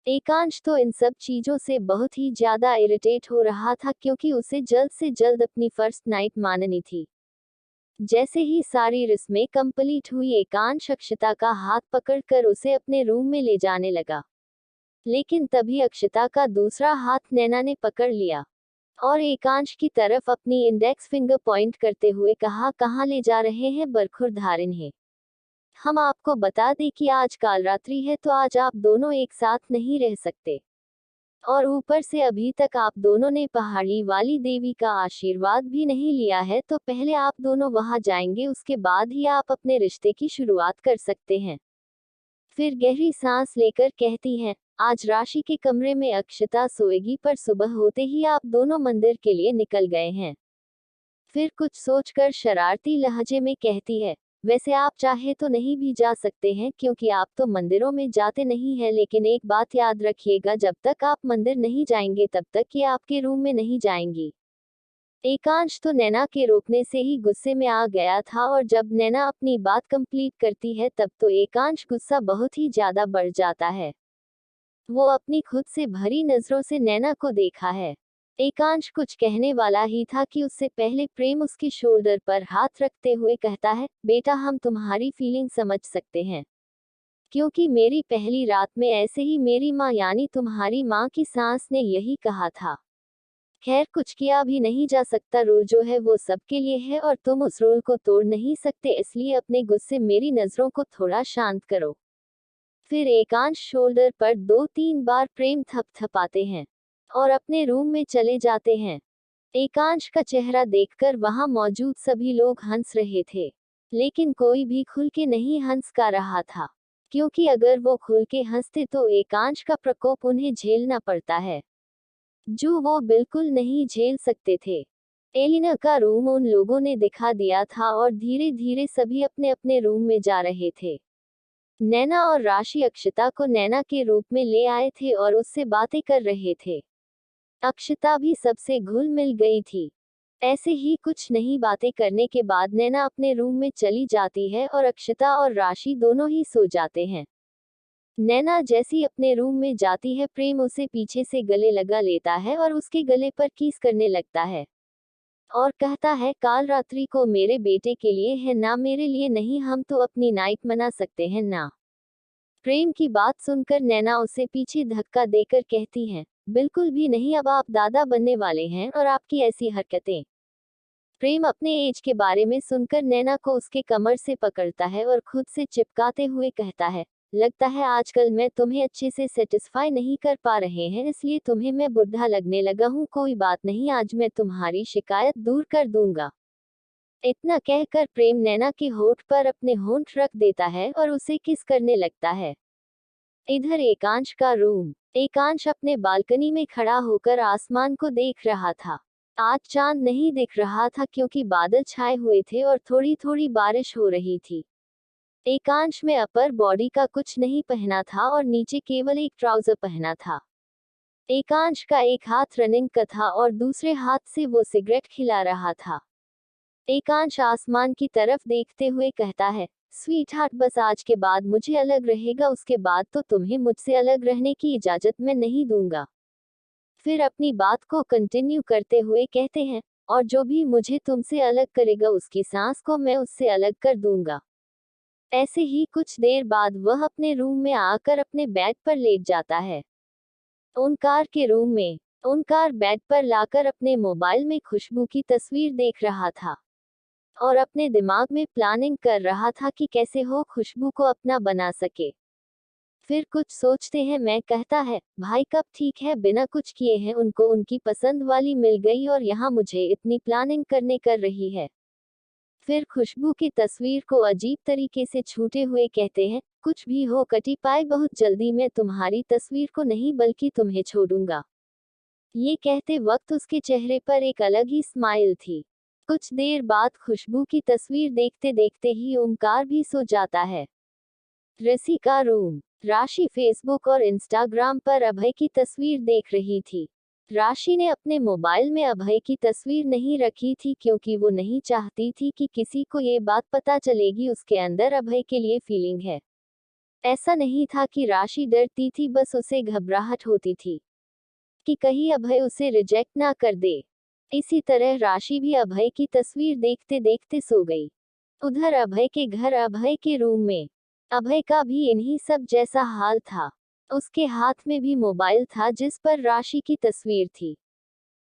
एकांश तो इन सब चीजों से बहुत ही ज्यादा इरिटेट हो रहा था, क्योंकि उसे जल्द से जल्द अपनी फर्स्ट नाइट माननी थी। जैसे ही सारी रस्में कंप्लीट हुई, एकांश अक्षता का हाथ पकड़कर उसे अपने रूम में ले जाने लगा। लेकिन तभी अक्षता का दूसरा हाथ नैना ने पकड़ लिया और एकांश की तरफ अपनी इंडेक्स फिंगर पॉइंट करते हुए कहा, कहाँ ले जा रहे हैं, बरखुरधारिन है। हम आपको बता दें कि आज काल रात्रि है, तो आज आप दोनों एक साथ नहीं रह सकते। और ऊपर से अभी तक आप दोनों ने पहाड़ी वाली देवी का आशीर्वाद भी नहीं लिया है, तो पहले आप दोनों वहां जाएंगे, उसके बाद ही आप अपने रिश्ते की शुरुआत कर सकते हैं। फिर गहरी सांस लेकर कहती है, आज राशि के कमरे में अक्षता सोएगी, पर सुबह होते ही आप दोनों मंदिर के लिए निकल गए हैं। फिर कुछ सोचकर शरारती लहजे में कहती है, वैसे आप चाहे तो नहीं भी जा सकते हैं, क्योंकि आप तो मंदिरों में जाते नहीं हैं, लेकिन एक बात याद रखिएगा, जब तक आप मंदिर नहीं जाएंगे तब तक ये आपके रूम में नहीं जाएंगी। एकांश तो नैना के रोकने से ही गुस्से में आ गया था, और जब नैना अपनी बात कंप्लीट करती है तब तो एकांश गुस्सा बहुत ही ज्यादा बढ़ जाता है। वो अपनी खुद से भरी नजरों से नैना को देखा है। एकांश कुछ कहने वाला ही था कि उससे पहले प्रेम उसके शोल्डर पर हाथ रखते हुए कहता है, बेटा हम तुम्हारी फीलिंग समझ सकते हैं, क्योंकि मेरी पहली रात में ऐसे ही मेरी माँ यानी तुम्हारी माँ की सास ने यही कहा था। खैर कुछ किया भी नहीं जा सकता, रूल जो है वो सबके लिए है और तुम उस रूल को तोड़ नहीं सकते, इसलिए अपने गुस्से मेरी नजरों को थोड़ा शांत करो। फिर एकांश शोल्डर पर 2-3 बार प्रेम थपथपाते हैं और अपने रूम में चले जाते हैं। एकांश का चेहरा देखकर वहां मौजूद सभी लोग हंस रहे थे, लेकिन कोई भी खुल के नहीं हंस का रहा था, क्योंकि अगर वो खुल के हंसते तो एकांश का प्रकोप उन्हें झेलना पड़ता है, जो वो बिल्कुल नहीं झेल सकते थे। एलिना का रूम उन लोगों ने दिखा दिया था और धीरे धीरे सभी अपने अपने रूम में जा रहे थे। नैना और राशि अक्षता को नैना के रूप में ले आए थे और उससे बातें कर रहे थे। अक्षता भी सबसे घुल मिल गई थी। ऐसे ही कुछ नहीं बातें करने के बाद नैना अपने रूम में चली जाती है और अक्षता और राशि दोनों ही सो जाते हैं। नैना जैसी अपने रूम में जाती है, प्रेम उसे पीछे से गले लगा लेता है और उसके गले पर किस करने लगता है और कहता है, काल रात्रि को मेरे बेटे के लिए है ना, मेरे लिए नहीं, हम तो अपनी नाइट मना सकते हैं ना। प्रेम की बात सुनकर नैना उसे पीछे धक्का देकर कहती है, बिल्कुल भी नहीं, अब आप दादा बनने वाले हैं और आपकी ऐसी हरकतें। प्रेम अपने एज के बारे में सुनकर नैना को उसके कमर से पकड़ता है और खुद से चिपकाते हुए कहता है, लगता है आजकल मैं तुम्हें अच्छे से सेटिस्फाई नहीं कर पा रहे हैं, इसलिए तुम्हें मैं बुढ़ा लगने लगा हूँ, कोई बात नहीं, आज मैं तुम्हारी शिकायत दूर कर दूंगा। इतना कहकर प्रेम नैना के होठ पर अपने होंठ रख देता है और उसे किस करने लगता है। इधर एकांश का रूम। एकांश अपने बालकनी में खड़ा होकर आसमान को देख रहा था। आज चांद नहीं दिख रहा था, क्योंकि बादल छाए हुए थे और थोड़ी थोड़ी बारिश हो रही थी। एकांश में अपर बॉडी का कुछ नहीं पहना था और नीचे केवल एक ट्राउजर पहना था। एकांश का एक हाथ रनिंग का था और दूसरे हाथ से वो सिगरेट खिला रहा था। एकांश आसमान की तरफ देखते हुए कहता है, स्वीट हार्ट, बस आज के बाद मुझे अलग रहेगा, उसके बाद तो तुम्हें मुझसे अलग रहने की इजाजत मैं नहीं दूंगा। फिर अपनी बात को कंटिन्यू करते हुए कहते हैं, और जो भी मुझे तुमसे अलग करेगा उसकी सांस को मैं उससे अलग कर दूंगा। ऐसे ही कुछ देर बाद वह अपने रूम में आकर अपने बेड पर लेट जाता है। ओंकार के रूम में ओंकार बेड पर लाकर अपने मोबाइल में खुशबू की तस्वीर देख रहा था और अपने दिमाग में प्लानिंग कर रहा था कि कैसे हो खुशबू को अपना बना सके। फिर कुछ सोचते हैं मैं कहता है, भाई कब ठीक है, बिना कुछ किए हैं उनको उनकी पसंद वाली मिल गई और यहाँ मुझे इतनी प्लानिंग करने कर रही है। फिर खुशबू की तस्वीर को अजीब तरीके से छूटे हुए कहते हैं, कुछ भी हो कटी पाए, बहुत जल्दी मैं तुम्हारी तस्वीर को नहीं बल्कि तुम्हें छोड़ूंगा। ये कहते वक्त उसके चेहरे पर एक अलग ही स्माइल थी। कुछ देर बाद खुशबू की तस्वीर देखते देखते ही ओंकार भी सो जाता है। ऋषि का रूम। राशि फेसबुक और इंस्टाग्राम पर अभय की तस्वीर देख रही थी। राशि ने अपने मोबाइल में अभय की तस्वीर नहीं रखी थी क्योंकि वो नहीं चाहती थी कि किसी को ये बात पता चलेगी उसके अंदर अभय के लिए फीलिंग है। ऐसा नहीं था कि राशि डरती थी, बस उसे घबराहट होती थी कि कहीं अभय उसे रिजेक्ट ना कर दे। इसी तरह राशि भी अभय की तस्वीर देखते देखते सो गई। उधर अभय के घर अभय के रूम में अभय का भी इन्हीं सब जैसा हाल था। उसके हाथ में भी मोबाइल था जिस पर राशि की तस्वीर थी।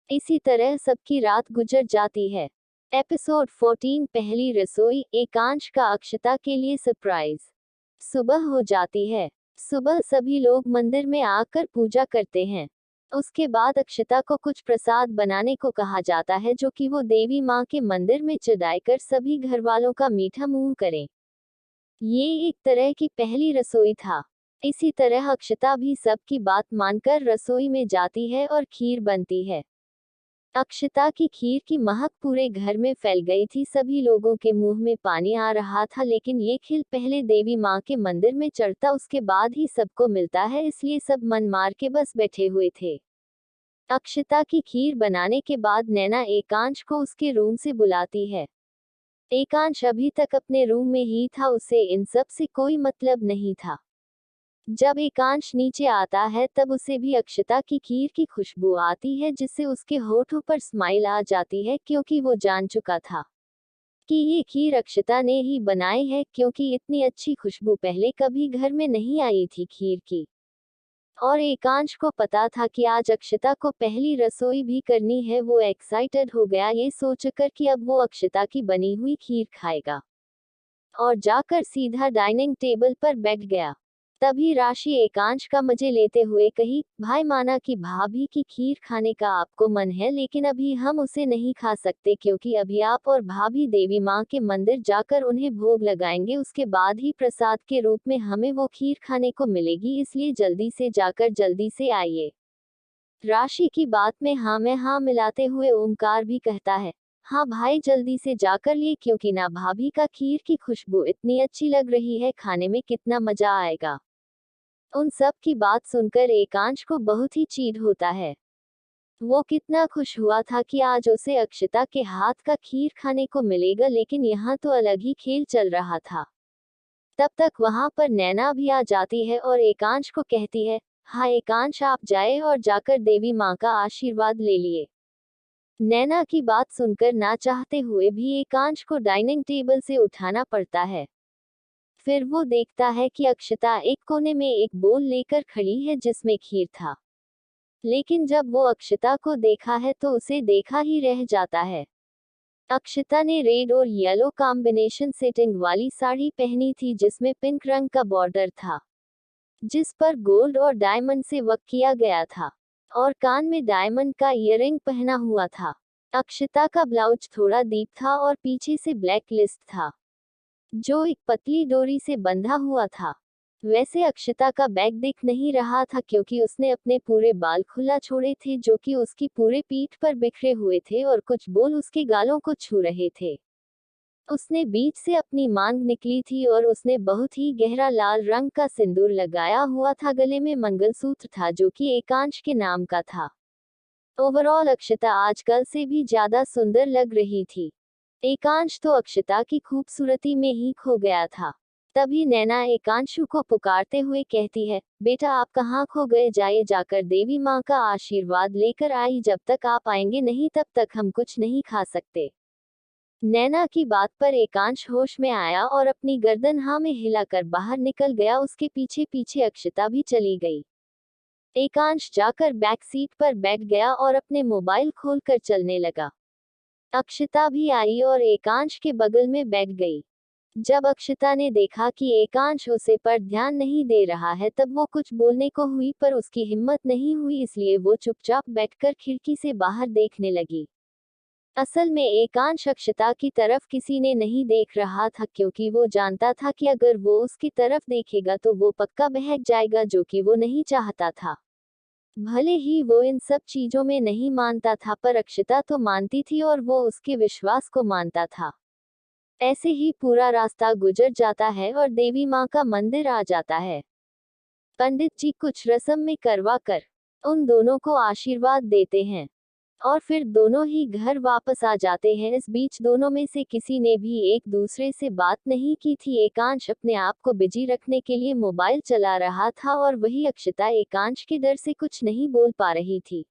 इसी तरह सबकी रात गुजर जाती है। एपिसोड 14 पहली रसोई। एकांश का अक्षता के लिए सरप्राइज। सुबह हो जाती है। सुबह सभी लोग मंदिर में आकर पूजा करते हैं। उसके बाद अक्षता को कुछ प्रसाद बनाने को कहा जाता है जो कि वो देवी माँ के मंदिर में चढ़ाकर सभी घर वालों का मीठा मुंह करें। ये एक तरह की पहली रसोई था। इसी तरह अक्षता भी सबकी बात मानकर रसोई में जाती है और खीर बनती है। अक्षता की खीर की महक पूरे घर में फैल गई थी, सभी लोगों के मुंह में पानी आ रहा था, लेकिन ये खीर पहले देवी माँ के मंदिर में चढ़ता उसके बाद ही सबको मिलता है, इसलिए सब मन मार के बस बैठे हुए थे। अक्षता की खीर बनाने के बाद नैना एकांश को उसके रूम से बुलाती है। एकांश अभी तक अपने रूम में ही था, उसे इन सब से कोई मतलब नहीं था। जब एकांश नीचे आता है तब उसे भी अक्षता की खीर की खुशबू आती है जिससे उसके होठों पर स्माइल आ जाती है क्योंकि वो जान चुका था कि ये खीर अक्षता ने ही बनाई है, क्योंकि इतनी अच्छी खुशबू पहले कभी घर में नहीं आई थी खीर की। और एकांश को पता था कि आज अक्षता को पहली रसोई भी करनी है। वो एक्साइटेड हो गया ये सोचकर कि अब वो अक्षता की बनी हुई खीर खाएगा और जाकर सीधा डाइनिंग टेबल पर बैठ गया। तभी राशि एकांश का मजे लेते हुए कही, भाई माना कि भाभी की खीर खाने का आपको मन है, लेकिन अभी हम उसे नहीं खा सकते क्योंकि अभी आप और भाभी देवी माँ के मंदिर जाकर उन्हें भोग लगाएंगे, उसके बाद ही प्रसाद के रूप में हमें वो खीर खाने को मिलेगी, इसलिए जल्दी से जाकर जल्दी से आइए। राशि की बात में हाँ में हाँ मिलाते हुए ओंकार भी कहता है, हाँ भाई जल्दी से जाकर लिए, क्योंकि ना भाभी का खीर की खुशबू इतनी अच्छी लग रही है, खाने में कितना मजा आएगा। उन सब की बात सुनकर एकांश को बहुत ही चीड़ होता है। वो कितना खुश हुआ था कि आज उसे अक्षता के हाथ का खीर खाने को मिलेगा, लेकिन यहाँ तो अलग ही खेल चल रहा था। तब तक वहां पर नैना भी आ जाती है और एकांश को कहती है, हाँ एकांश आप जाए और जाकर देवी माँ का आशीर्वाद ले लिए। नैना की बात सुनकर ना चाहते हुए भी एकांश को डाइनिंग टेबल से उठाना पड़ता है। फिर वो देखता है कि अक्षता एक कोने में एक बोल लेकर खड़ी है जिसमें खीर था, लेकिन जब वो अक्षता को देखा है तो उसे देखा ही रह जाता है। अक्षता ने रेड और येलो कॉम्बिनेशन सेटिंग वाली साड़ी पहनी थी जिसमें पिंक रंग का बॉर्डर था, जिस पर गोल्ड और डायमंड से वर्क किया गया था, और कान में डायमंड का ईयरिंग पहना हुआ था। अक्षता का ब्लाउज थोड़ा डीप था और पीछे से ब्लैक लिस्ट था जो एक पतली डोरी से बंधा हुआ था। वैसे अक्षता का बैग दिख नहीं रहा था क्योंकि उसने अपने पूरे बाल खुला छोड़े थे जो कि उसकी पूरे पीठ पर बिखरे हुए थे और कुछ बोल उसके गालों को छू रहे थे। उसने बीच से अपनी मांग निकली थी और उसने बहुत ही गहरा लाल रंग का सिंदूर लगाया हुआ था। गले में मंगलसूत्र था जो कि एकांश के नाम का था। ओवरऑल अक्षता आजकल से भी ज्यादा सुंदर लग रही थी। एकांश तो अक्षता की खूबसूरती में ही खो गया था। तभी नैना एकांशु को पुकारते हुए कहती है, बेटा आप कहाँ खो गए, जाइए जाकर देवी माँ का आशीर्वाद लेकर आई, जब तक आप आएंगे नहीं तब तक हम कुछ नहीं खा सकते। नैना की बात पर एकांश होश में आया और अपनी गर्दन हाँ में हिलाकर बाहर निकल गया। उसके पीछे पीछे अक्षता भी चली गई। एकांश जाकर बैक सीट पर बैठ गया और अपने मोबाइल खोलकर चलने लगा। अक्षता भी आई और एकांश के बगल में बैठ गई। जब अक्षता ने देखा कि एकांश उसे पर ध्यान नहीं दे रहा है तब वो कुछ बोलने को हुई, पर उसकी हिम्मत नहीं हुई, इसलिए वो चुपचाप बैठकर खिड़की से बाहर देखने लगी। असल में एकांश अक्षता की तरफ किसी ने नहीं देख रहा था, क्योंकि वो जानता था कि अगर वो उसकी तरफ देखेगा तो वो पक्का बहक जाएगा, जो कि वो नहीं चाहता था। भले ही वो इन सब चीजों में नहीं मानता था, पर अक्षता तो मानती थी और वो उसके विश्वास को मानता था। ऐसे ही पूरा रास्ता गुजर जाता है और देवी माँ का मंदिर आ जाता है। पंडित जी कुछ रस्म में करवा कर उन दोनों को आशीर्वाद देते हैं और फिर दोनों ही घर वापस आ जाते हैं। इस बीच दोनों में से किसी ने भी एक दूसरे से बात नहीं की थी। एकांश अपने आप को बिजी रखने के लिए मोबाइल चला रहा था और वही अक्षता एकांश के डर से कुछ नहीं बोल पा रही थी।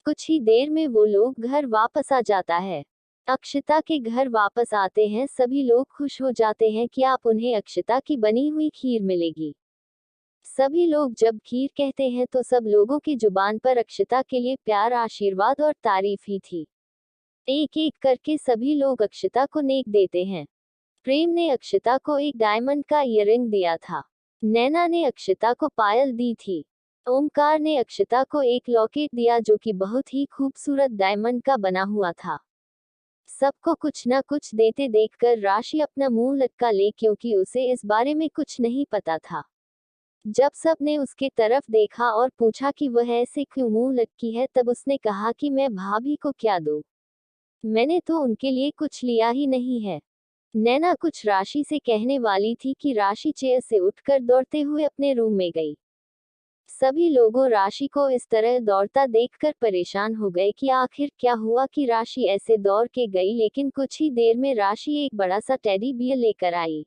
कुछ ही देर में वो लोग घर वापस आ जाता है। अक्षता के घर वापस आते हैं सभी लोग खुश हो जाते हैं कि आप उन्हें अक्षता की बनी हुई खीर मिलेगी। सभी लोग जब खीर कहते हैं तो सब लोगों की जुबान पर अक्षता के लिए प्यार, आशीर्वाद और तारीफ ही थी। एक एक करके सभी लोग अक्षता को नेक देते हैं। प्रेम ने अक्षता को एक डायमंड का ईयररिंग दिया था। नैना ने अक्षता को पायल दी थी। ओमकार ने अक्षता को एक लॉकेट दिया जो कि बहुत ही खूबसूरत डायमंड का बना हुआ था। सबको कुछ न कुछ देते देखकर राशि अपना मुंह लटका ले, क्योंकि उसे इस बारे में कुछ नहीं पता था। जब सब ने उसके तरफ देखा और पूछा कि वह ऐसे क्यों मुंह लटकी है, तब उसने कहा कि मैं भाभी को क्या दूं? मैंने तो उनके लिए कुछ लिया ही नहीं है। नैना कुछ राशि से कहने वाली थी कि राशि चेयर से उठकर दौड़ते हुए अपने रूम में गई। सभी लोगों राशि को इस तरह दौड़ता देखकर परेशान हो गए कि आखिर क्या हुआ कि राशि ऐसे दौड़ के गई। लेकिन कुछ ही देर में राशि एक बड़ा सा टेडी बियर लेकर आई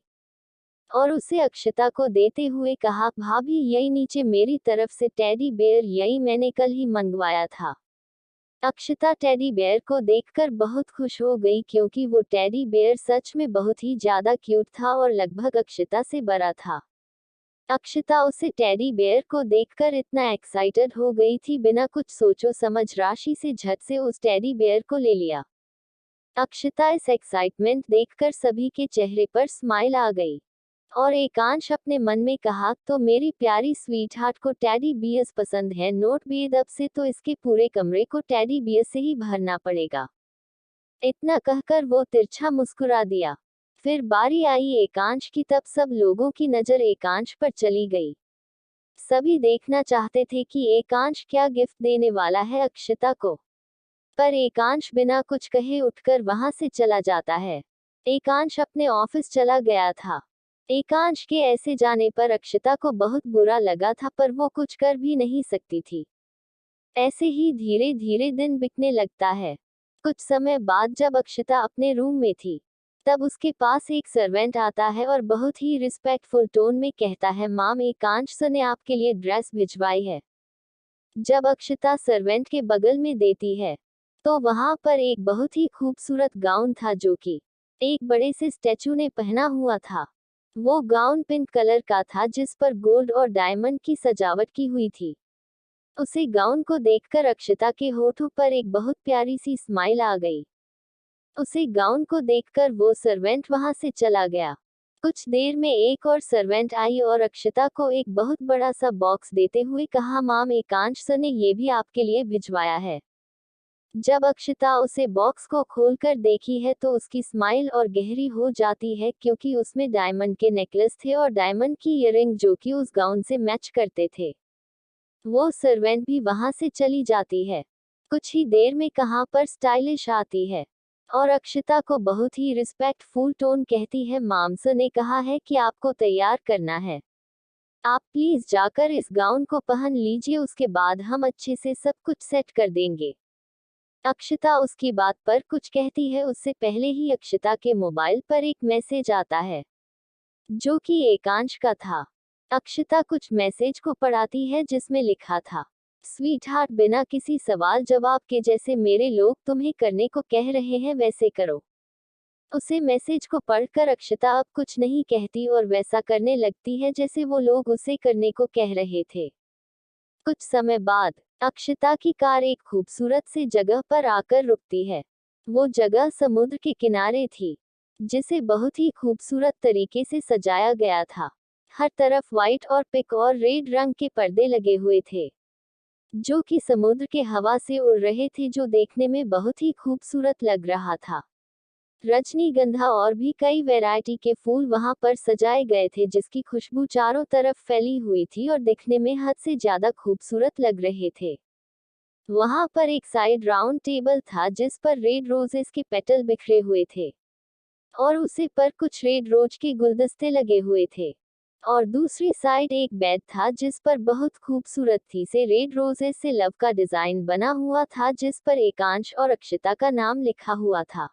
और उसे अक्षता को देते हुए कहा, भाभी यही नीचे मेरी तरफ से टेडी बेयर, यही मैंने कल ही मंगवाया था। अक्षता टेडी बेयर को देखकर बहुत खुश हो गई, क्योंकि वो टेडी बेयर सच में बहुत ही ज्यादा क्यूट था और लगभग अक्षता से बड़ा था। अक्षता उसे टेडी बेयर को देखकर इतना एक्साइटेड हो गई थी, बिना कुछ सोचो समझ राशि से झट से उस टेडी बेयर को ले लिया। अक्षता इस एक्साइटमेंट देखकर सभी के चेहरे पर स्माइल आ गई और एकांश अपने मन में कहा, तो मेरी प्यारी स्वीट हार्ट को टेडी बियर्स पसंद है, नोट बियर, अब से तो इसके पूरे कमरे को टेडी बियर से ही भरना पड़ेगा। इतना कहकर वो तिरछा मुस्कुरा दिया। फिर बारी आई एकांश की, तब सब लोगों की नजर एकांश पर चली गई। सभी देखना चाहते थे कि एकांश क्या गिफ्ट देने वाला है अक्षता को, पर एकांश बिना कुछ कहे उठकर वहां से चला जाता है। एकांश अपने ऑफिस चला गया था। एकांश के ऐसे जाने पर अक्षता को बहुत बुरा लगा था, पर वो कुछ कर भी नहीं सकती थी। ऐसे ही धीरे धीरे दिन बीतने लगता है। कुछ समय बाद जब अक्षता अपने रूम में थी, तब उसके पास एक सर्वेंट आता है और बहुत ही रिस्पेक्टफुल टोन में कहता है, माम एकांश सर ने आपके लिए ड्रेस भिजवाई है। जब अक्षता सर्वेंट के बगल में देती है तो वहां पर एक बहुत ही खूबसूरत गाउन था जो कि एक बड़े से स्टैचू ने पहना हुआ था। वो गाउन पिंक कलर का था जिस पर गोल्ड और डायमंड की सजावट की हुई थी। उसे गाउन को देखकर अक्षता के होठों पर एक बहुत प्यारी सी स्माइल आ गई। उसे गाउन को देखकर वो सर्वेंट वहां से चला गया। कुछ देर में एक और सर्वेंट आई और अक्षता को एक बहुत बड़ा सा बॉक्स देते हुए कहा, माम एकांश सर ने ये भी आपके लिए भिजवाया है। जब अक्षता उसे बॉक्स को खोलकर देखी है तो उसकी स्माइल और गहरी हो जाती है, क्योंकि उसमें डायमंड के नेकलेस थे और डायमंड की ईयररिंग जो कि उस गाउन से मैच करते थे। वो सर्वेंट भी वहां से चली जाती है। कुछ ही देर में कहां पर स्टाइलिश आती है। और अक्षता को बहुत ही रिस्पेक्टफुल टोन कहती है, माम सर ने कहा है कि आपको तैयार करना है। आप प्लीज जाकर इस गाउन को पहन लीजिए, उसके बाद हम अच्छे से सब कुछ सेट कर देंगे। अक्षता उसकी बात पर कुछ कहती है, उससे पहले ही अक्षता के मोबाइल पर एक मैसेज आता है जो कि एकांश का था। अक्षता कुछ मैसेज को पढ़ाती है जिसमें लिखा था, स्वीट हार्ट, बिना किसी सवाल जवाब के जैसे मेरे लोग तुम्हें करने को कह रहे हैं वैसे करो। उसे मैसेज को पढ़कर अक्षता अब कुछ नहीं कहती और वैसा करने लगती है जैसे वो लोग उसे करने को कह रहे थे। कुछ समय बाद अक्षता की कार एक खूबसूरत सी जगह पर आकर रुकती है। वो जगह समुद्र के किनारे थी, जिसे बहुत ही खूबसूरत तरीके से सजाया गया था। हर तरफ व्हाइट और पिंक और रेड रंग के पर्दे लगे हुए थे, जो कि समुद्र के हवा से उड़ रहे थे, जो देखने में बहुत ही खूबसूरत लग रहा था। रजनीगंधा और भी कई वैरायटी के फूल वहां पर सजाए गए थे, जिसकी खुशबू चारों तरफ फैली हुई थी और दिखने में हद से ज्यादा खूबसूरत लग रहे थे। वहां पर एक साइड राउंड टेबल था जिस पर रेड रोजेस के पेटल बिखरे हुए थे और उसे पर कुछ रेड रोज के गुलदस्ते लगे हुए थे। और दूसरी साइड एक बेड था जिस पर बहुत खूबसूरत थी से रेड रोजेस से लव का डिजाइन बना हुआ था, जिस पर एकांश और अक्षता का नाम लिखा हुआ था।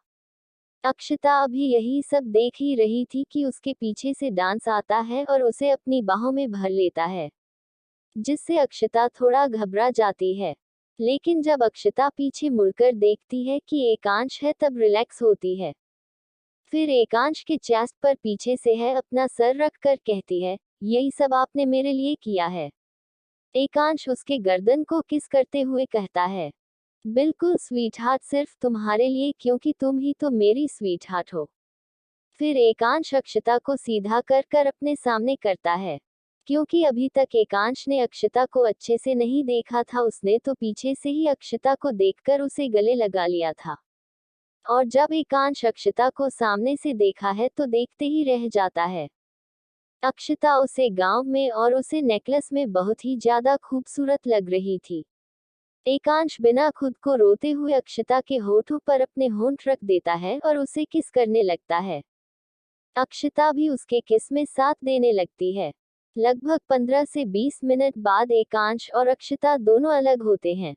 अक्षता अभी यही सब देख ही रही थी कि उसके पीछे से डांस आता है और उसे अपनी बाहों में भर लेता है, जिससे अक्षता थोड़ा घबरा जाती है। लेकिन जब अक्षता पीछे मुड़कर देखती है कि एकांश है तब रिलैक्स होती है। फिर एकांश के चेस्ट पर पीछे से है अपना सर रख कर कहती है, यही सब आपने मेरे लिए किया है। एकांश उसके गर्दन को किस करते हुए कहता है, बिल्कुल स्वीटहार्ट, सिर्फ तुम्हारे लिए, क्योंकि तुम ही तो मेरी स्वीटहार्ट हो। फिर एकांश अक्षता को सीधा कर कर अपने सामने करता है। क्योंकि अभी तक एकांश ने अक्षता को अच्छे से नहीं देखा था, उसने तो पीछे से ही अक्षता को देखकर उसे गले लगा लिया था। और जब एकांश अक्षता को सामने से देखा है तो देखते ही रह जाता है। अक्षता उसे गांव में और उसे नेकलेस में बहुत ही ज्यादा खूबसूरत लग रही थी। एकांश बिना खुद को रोते हुए अक्षता के होठों पर अपने होंठ रख देता है और उसे किस करने लगता है। अक्षता भी उसके किस में साथ देने लगती है। लगभग 15 से 20 मिनट बाद एकांश और अक्षता दोनों अलग होते हैं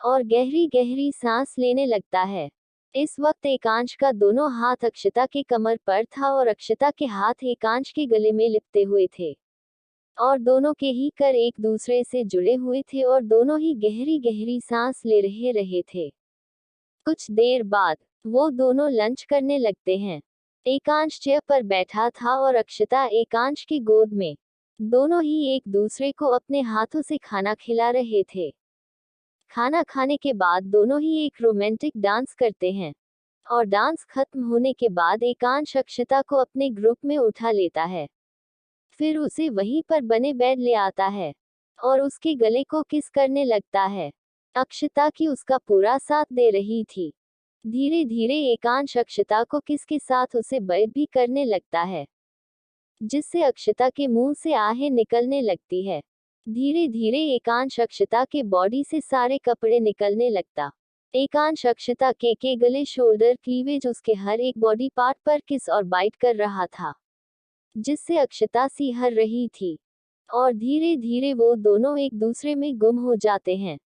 और गहरी गहरी सांस लेने लगता है। इस वक्त एकांश का दोनों हाथ अक्षता के कमर पर था और अक्षता के हाथ एकांश के गले में लिपटे हुए थे और दोनों के ही कर एक दूसरे से जुड़े हुए थे और दोनों ही गहरी गहरी सांस ले रहे थे। कुछ देर बाद वो दोनों लंच करने लगते हैं। एकांश चेयर पर बैठा था और अक्षता एकांश की गोद में। दोनों ही एक दूसरे को अपने हाथों से खाना खिला रहे थे। खाना खाने के बाद दोनों ही एक रोमांटिक डांस करते हैं और डांस खत्म होने के बाद एकांश अक्षता को अपने ग्रुप में उठा लेता है। फिर उसे वहीं पर बने बेड ले आता है और उसके गले को किस करने लगता है। अक्षता की उसका पूरा साथ दे रही थी। धीरे धीरे एकांश अक्षता को किस के साथ उसे बेड भी करने लगता है, जिससे अक्षता के मुंह से आहें निकलने लगती है। धीरे धीरे एकांश अक्षता के बॉडी से सारे कपड़े निकलने लगता। एकांश अक्षता के गले, शोल्डर, क्लीवेज, उसके हर एक बॉडी पार्ट पर किस और बाइट कर रहा था, जिससे अक्षता सिहर रही थी और धीरे धीरे वो दोनों एक दूसरे में गुम हो जाते हैं।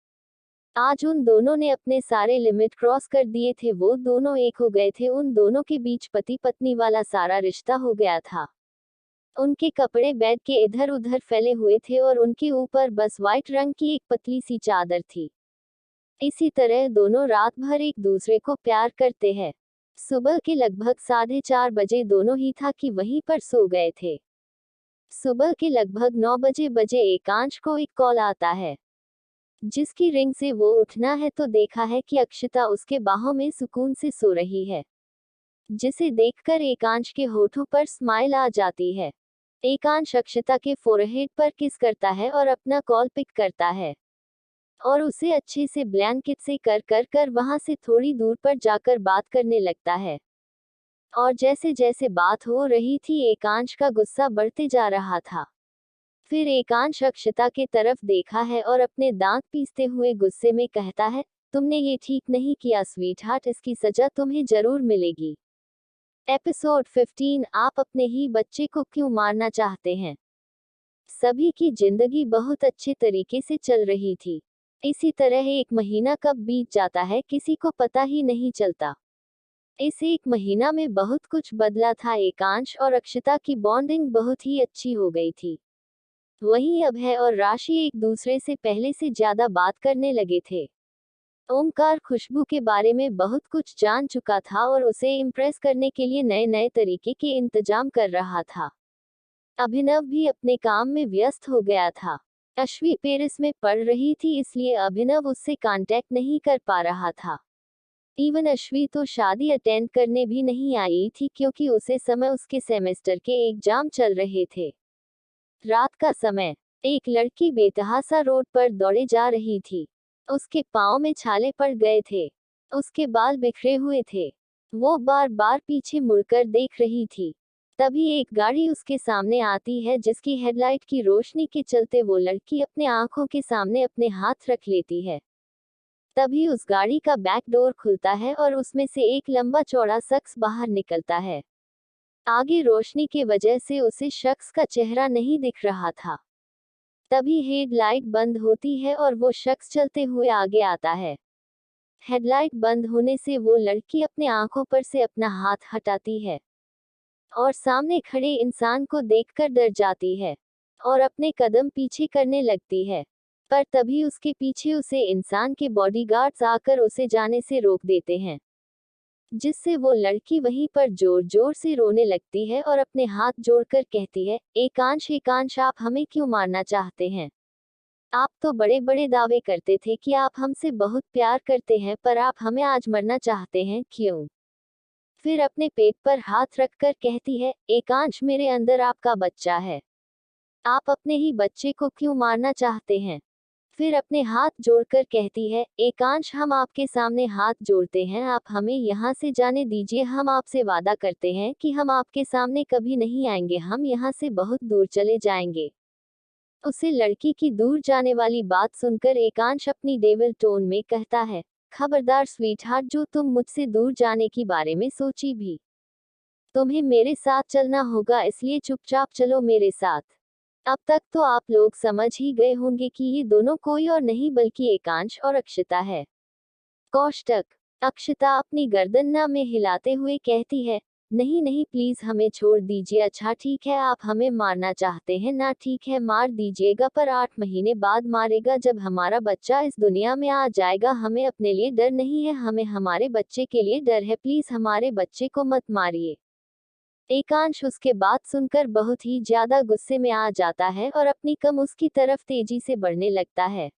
आज उन दोनों ने अपने सारे लिमिट क्रॉस कर दिए थे, वो दोनों एक हो गए थे, उन दोनों के बीच पति पत्नी वाला सारा रिश्ता हो गया था। उनके कपड़े बेड के इधर उधर फैले हुए थे और उनके ऊपर बस व्हाइट रंग की एक पतली सी चादर थी। इसी तरह दोनों रात भर एक दूसरे को प्यार करते हैं। सुबह के लगभग 4:30 बजे दोनों ही था कि वहीं पर सो गए थे। सुबह के लगभग 9 बजे एकांश को एक कॉल आता है, जिसकी रिंग से वो उठना है तो देखा है कि अक्षता उसके बाहों में सुकून से सो रही है, जिसे देखकर एकांश के होठों पर स्माइल आ जाती है। एकांश अक्षता के फोरहेड पर किस करता है और अपना कॉल पिक करता है और उसे अच्छे से ब्लैंकेट से कर वहां से थोड़ी दूर पर जाकर बात करने लगता है। और जैसे जैसे बात हो रही थी एकांश का गुस्सा बढ़ते जा रहा था। फिर एकांश अक्षता के तरफ देखा है और अपने दांत पीसते हुए गुस्से में कहता है, तुमने ये ठीक नहीं किया स्वीटहार्ट, इसकी सजा तुम्हें जरूर मिलेगी। एपिसोड 15, आप अपने ही बच्चे को क्यों मारना चाहते हैं। सभी की जिंदगी बहुत अच्छे तरीके से चल रही थी। इसी तरह एक महीना कब बीत जाता है किसी को पता ही नहीं चलता। इस एक महीना में बहुत कुछ बदला था। एकांश और अक्षता की बॉन्डिंग बहुत ही अच्छी हो गई थी। वहीं अभय और राशि एक दूसरे से पहले से ज्यादा बात करने लगे थे। ओमकार खुशबू के बारे में बहुत कुछ जान चुका था और उसे इम्प्रेस करने के लिए नए नए तरीके के इंतजाम कर रहा था। अभिनव भी अपने काम में व्यस्त हो गया था। अश्वी पेरिस में पढ़ रही थी, इसलिए अभिनव उससे कांटेक्ट नहीं कर पा रहा था। इवन अश्वी तो शादी अटेंड करने भी नहीं आई थी क्योंकि उसे समय उसके सेमेस्टर के एग्जाम चल रहे थे। रात का समय, एक लड़की बेतहासा रोड पर दौड़े जा रही थी। उसके पाँव में छाले पड़ गए थे। उसके बाल बिखरे हुए थे। वो बार बार पीछे मुड़कर देख रही थी। तभी एक गाड़ी उसके सामने आती है जिसकी हेडलाइट की रोशनी के चलते वो लड़की अपने आंखों के सामने अपने हाथ रख लेती है। तभी उस गाड़ी का बैक डोर खुलता है और उसमें से एक लंबा चौड़ा शख्स बाहर निकलता है। आगे रोशनी के वजह से उसे शख्स का चेहरा नहीं दिख रहा था। तभी हेडलाइट बंद होती है और वो शख्स चलते हुए आगे आता है। हेडलाइट बंद होने से वो लड़की अपने आंखों पर से अपना हाथ हटाती है और सामने खड़े इंसान को देखकर डर जाती है और अपने कदम पीछे करने लगती है। पर तभी उसके पीछे उसे इंसान के बॉडीगार्ड्स आकर उसे जाने से रोक देते हैं, जिससे वो लड़की वहीं पर जोर जोर से रोने लगती है और अपने हाथ जोड़कर कहती है, एकांश एकांश, आप हमें क्यों मारना चाहते हैं। आप तो बड़े बड़े दावे करते थे कि आप हमसे बहुत प्यार करते हैं, पर आप हमें आज मरना चाहते हैं, क्यों। फिर अपने पेट पर हाथ रखकर कहती है, एकांश, मेरे अंदर आपका बच्चा है, आप अपने ही बच्चे को क्यों मारना चाहते हैं। फिर अपने हाथ जोड़कर कहती है, एकांश, हम आपके सामने हाथ जोड़ते हैं, आप हमें यहाँ से जाने दीजिए। हम आपसे वादा करते हैं कि हम आपके सामने कभी नहीं आएंगे, हम यहाँ से बहुत दूर चले जाएंगे। उसे लड़की की दूर जाने वाली बात सुनकर एकांश अपनी डेविल टोन में कहता है, खबरदार स्वीटहार्ट, जो तुम मुझसे दूर जाने की बारे में सोची भी, तुम्हें मेरे साथ चलना होगा, इसलिए चुपचाप चलो मेरे साथ। अब तक तो आप लोग समझ ही गए होंगे कि ये दोनों कोई और नहीं बल्कि एकांश और अक्षता है। कोष्टक। अक्षता अपनी गर्दन ना में हिलाते हुए कहती है, नहीं नहीं, प्लीज हमें छोड़ दीजिए। अच्छा ठीक है, आप हमें मारना चाहते हैं ना, ठीक है मार दीजिएगा, पर 8 महीने बाद मारेगा, जब हमारा बच्चा इस दुनिया में आ जाएगा। हमें अपने लिए डर नहीं है, हमें हमारे बच्चे के लिए डर है, प्लीज हमारे बच्चे को मत मारिए। एकांश उसके बात सुनकर बहुत ही ज्यादा गुस्से में आ जाता है और अपनी कम उसकी तरफ तेजी से बढ़ने लगता है।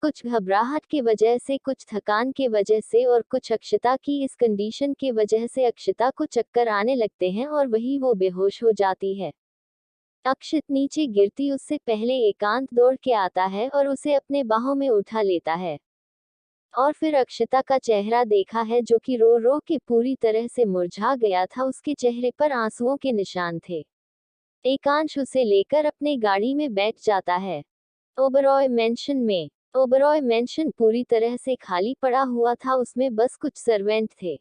कुछ घबराहट की वजह से, कुछ थकान के वजह से और कुछ अक्षता की इस कंडीशन के वजह से अक्षता को चक्कर आने लगते हैं और वही वो बेहोश हो जाती है। अक्षत नीचे गिरती उससे पहले एकांत दौड़ के आता है और उसे अपने बाहों में उठा लेता है और फिर अक्षता का चेहरा देखा है जो कि रो रो के पूरी तरह से मुरझा गया था। उसके चेहरे पर आंसुओं के निशान थे। एकांश उसे लेकर अपने गाड़ी में बैठ जाता है। ओबरॉय मैंशन में। ओबरॉय मैंशन पूरी तरह से खाली पड़ा हुआ था, उसमें बस कुछ सर्वेंट थे।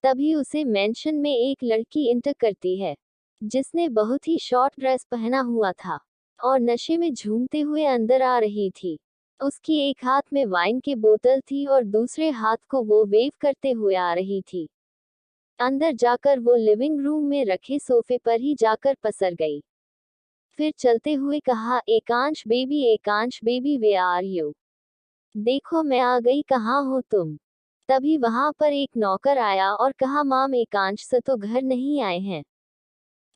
तभी उसे मैंशन में एक लड़की इंटर करती है जिसने बहुत ही शॉर्ट ड्रेस पहना हुआ था और नशे में झूमते हुए अंदर आ रही थी। उसकी एक हाथ में वाइन की बोतल थी और दूसरे हाथ को वो वेव करते हुए आ रही थी। अंदर जाकर वो लिविंग रूम में रखे सोफे पर ही जाकर पसर गई। फिर चलते हुए कहा, Ekansh baby, Ekansh baby, where are you. देखो मैं आ गई, कहाँ हो तुम। तभी वहां पर एक नौकर आया और कहा, माम, एकांश से तो घर नहीं आए हैं।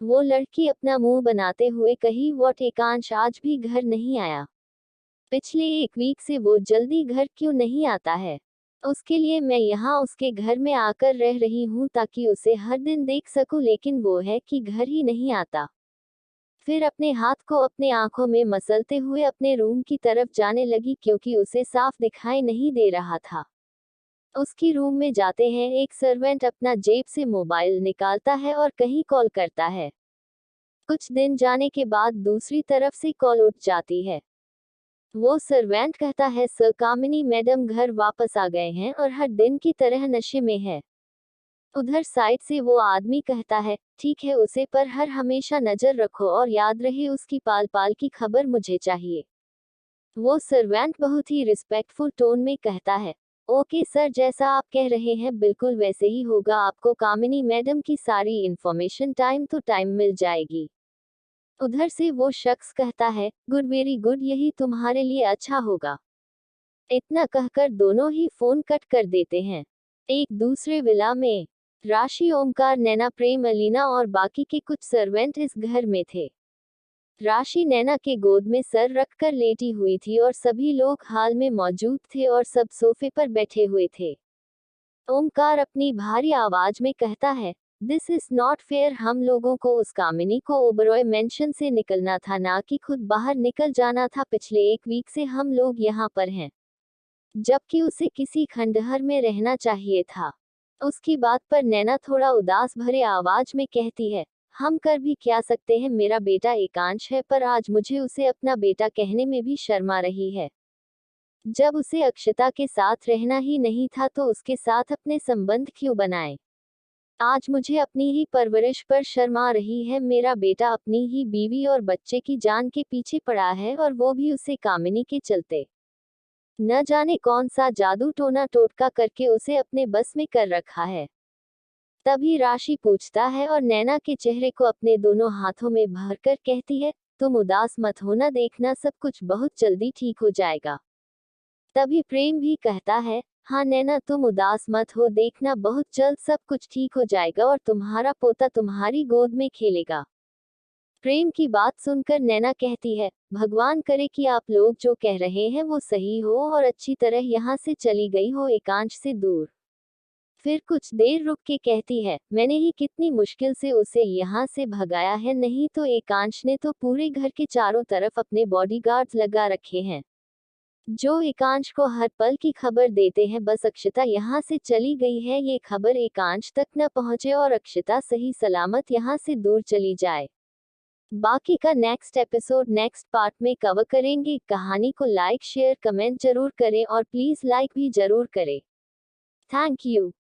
वो लड़की अपना मुंह बनाते हुए कही, व्हाट, एकांश आज भी घर नहीं आया। पिछले 1 वीक से वो जल्दी घर क्यों नहीं आता है। उसके लिए मैं यहाँ उसके घर में आकर रह रही हूँ ताकि उसे हर दिन देख सकूं, लेकिन वो है कि घर ही नहीं आता। फिर अपने हाथ को अपने आंखों में मसलते हुए अपने रूम की तरफ जाने लगी क्योंकि उसे साफ दिखाई नहीं दे रहा था। उसकी रूम में जाते हैं एक सर्वेंट अपना जेब से मोबाइल निकालता है और कहीं कॉल करता है। कुछ दिन जाने के बाद दूसरी तरफ से कॉल उठ जाती है। वो सर्वेंट कहता है, सर कामिनी मैडम घर वापस आ गए हैं और हर दिन की तरह नशे में है। उधर साइड से वो आदमी कहता है, ठीक है उसे पर हर हमेशा नजर रखो और याद रहे उसकी पाल पाल की खबर मुझे चाहिए। वो सर्वेंट बहुत ही रिस्पेक्टफुल टोन में कहता है, ओके सर, जैसा आप कह रहे हैं बिल्कुल वैसे ही होगा, आपको कामिनी मैडम की सारी इंफॉर्मेशन टाइम टू टाइम मिल जाएगी। उधर से वो शख्स कहता है, गुड, वेरी गुड, यही तुम्हारे लिए अच्छा होगा। इतना कहकर दोनों ही फोन कट कर देते हैं। एक दूसरे विला में राशि, ओमकार, नैना, प्रेम, अलीना और बाकी के कुछ सर्वेंट इस घर में थे। राशि नैना के गोद में सर रखकर लेटी हुई थी और सभी लोग हाल में मौजूद थे और सब सोफे पर बैठे हुए थे। ओमकार अपनी भारी आवाज में कहता है, दिस इज नॉट फेयर, हम लोगों को उस कामिनी को ओबरॉय मेंशन से निकलना था, ना कि खुद बाहर निकल जाना था। पिछले एक वीक से हम लोग यहाँ पर हैं, जबकि उसे किसी खंडहर में रहना चाहिए था। उसकी बात पर नैना थोड़ा उदास भरे आवाज में कहती है, हम कर भी क्या सकते हैं, मेरा बेटा एकांश है, पर आज मुझे उसे अपना बेटा कहने में भी शर्म आ रही है। जब उसे अक्षता के साथ रहना ही नहीं था तो उसके साथ अपने संबंध क्यों बनाए। आज मुझे अपनी ही परवरिश पर शर्म आ रही है। मेरा बेटा अपनी ही बीवी और बच्चे की जान के पीछे पड़ा है और वो भी उसे कामिनी के चलते। न जाने कौन सा जादू टोना टोटका करके उसे अपने बस में कर रखा है। तभी राशि पूछता है और नैना के चेहरे को अपने दोनों हाथों में भरकर कहती है, तुम उदास मत होना, देखना सब कुछ बहुत जल्दी ठीक हो जाएगा। तभी प्रेम भी कहता है, हाँ नैना तुम उदास मत हो, देखना बहुत जल्द सब कुछ ठीक हो जाएगा और तुम्हारा पोता तुम्हारी गोद में खेलेगा। प्रेम की बात सुनकर नैना कहती है, भगवान करे कि आप लोग जो कह रहे हैं वो सही हो और अच्छी तरह यहाँ से चली गई हो एकांश से दूर। फिर कुछ देर रुक के कहती है, मैंने ही कितनी मुश्किल से उसे यहाँ से भगाया है, नहीं तो एकांश ने तो पूरे घर के चारों तरफ अपने बॉडीगार्ड्स लगा रखे हैं, जो एकांश को हर पल की खबर देते हैं। बस अक्षता यहाँ से चली गई है, ये खबर एकांश तक न पहुँचे और अक्षता सही सलामत यहाँ से दूर चली जाए। बाकी का नेक्स्ट एपिसोड नेक्स्ट पार्ट में कवर करेंगे। कहानी को लाइक, शेयर, कमेंट जरूर करें और प्लीज लाइक भी जरूर करें। Thank you.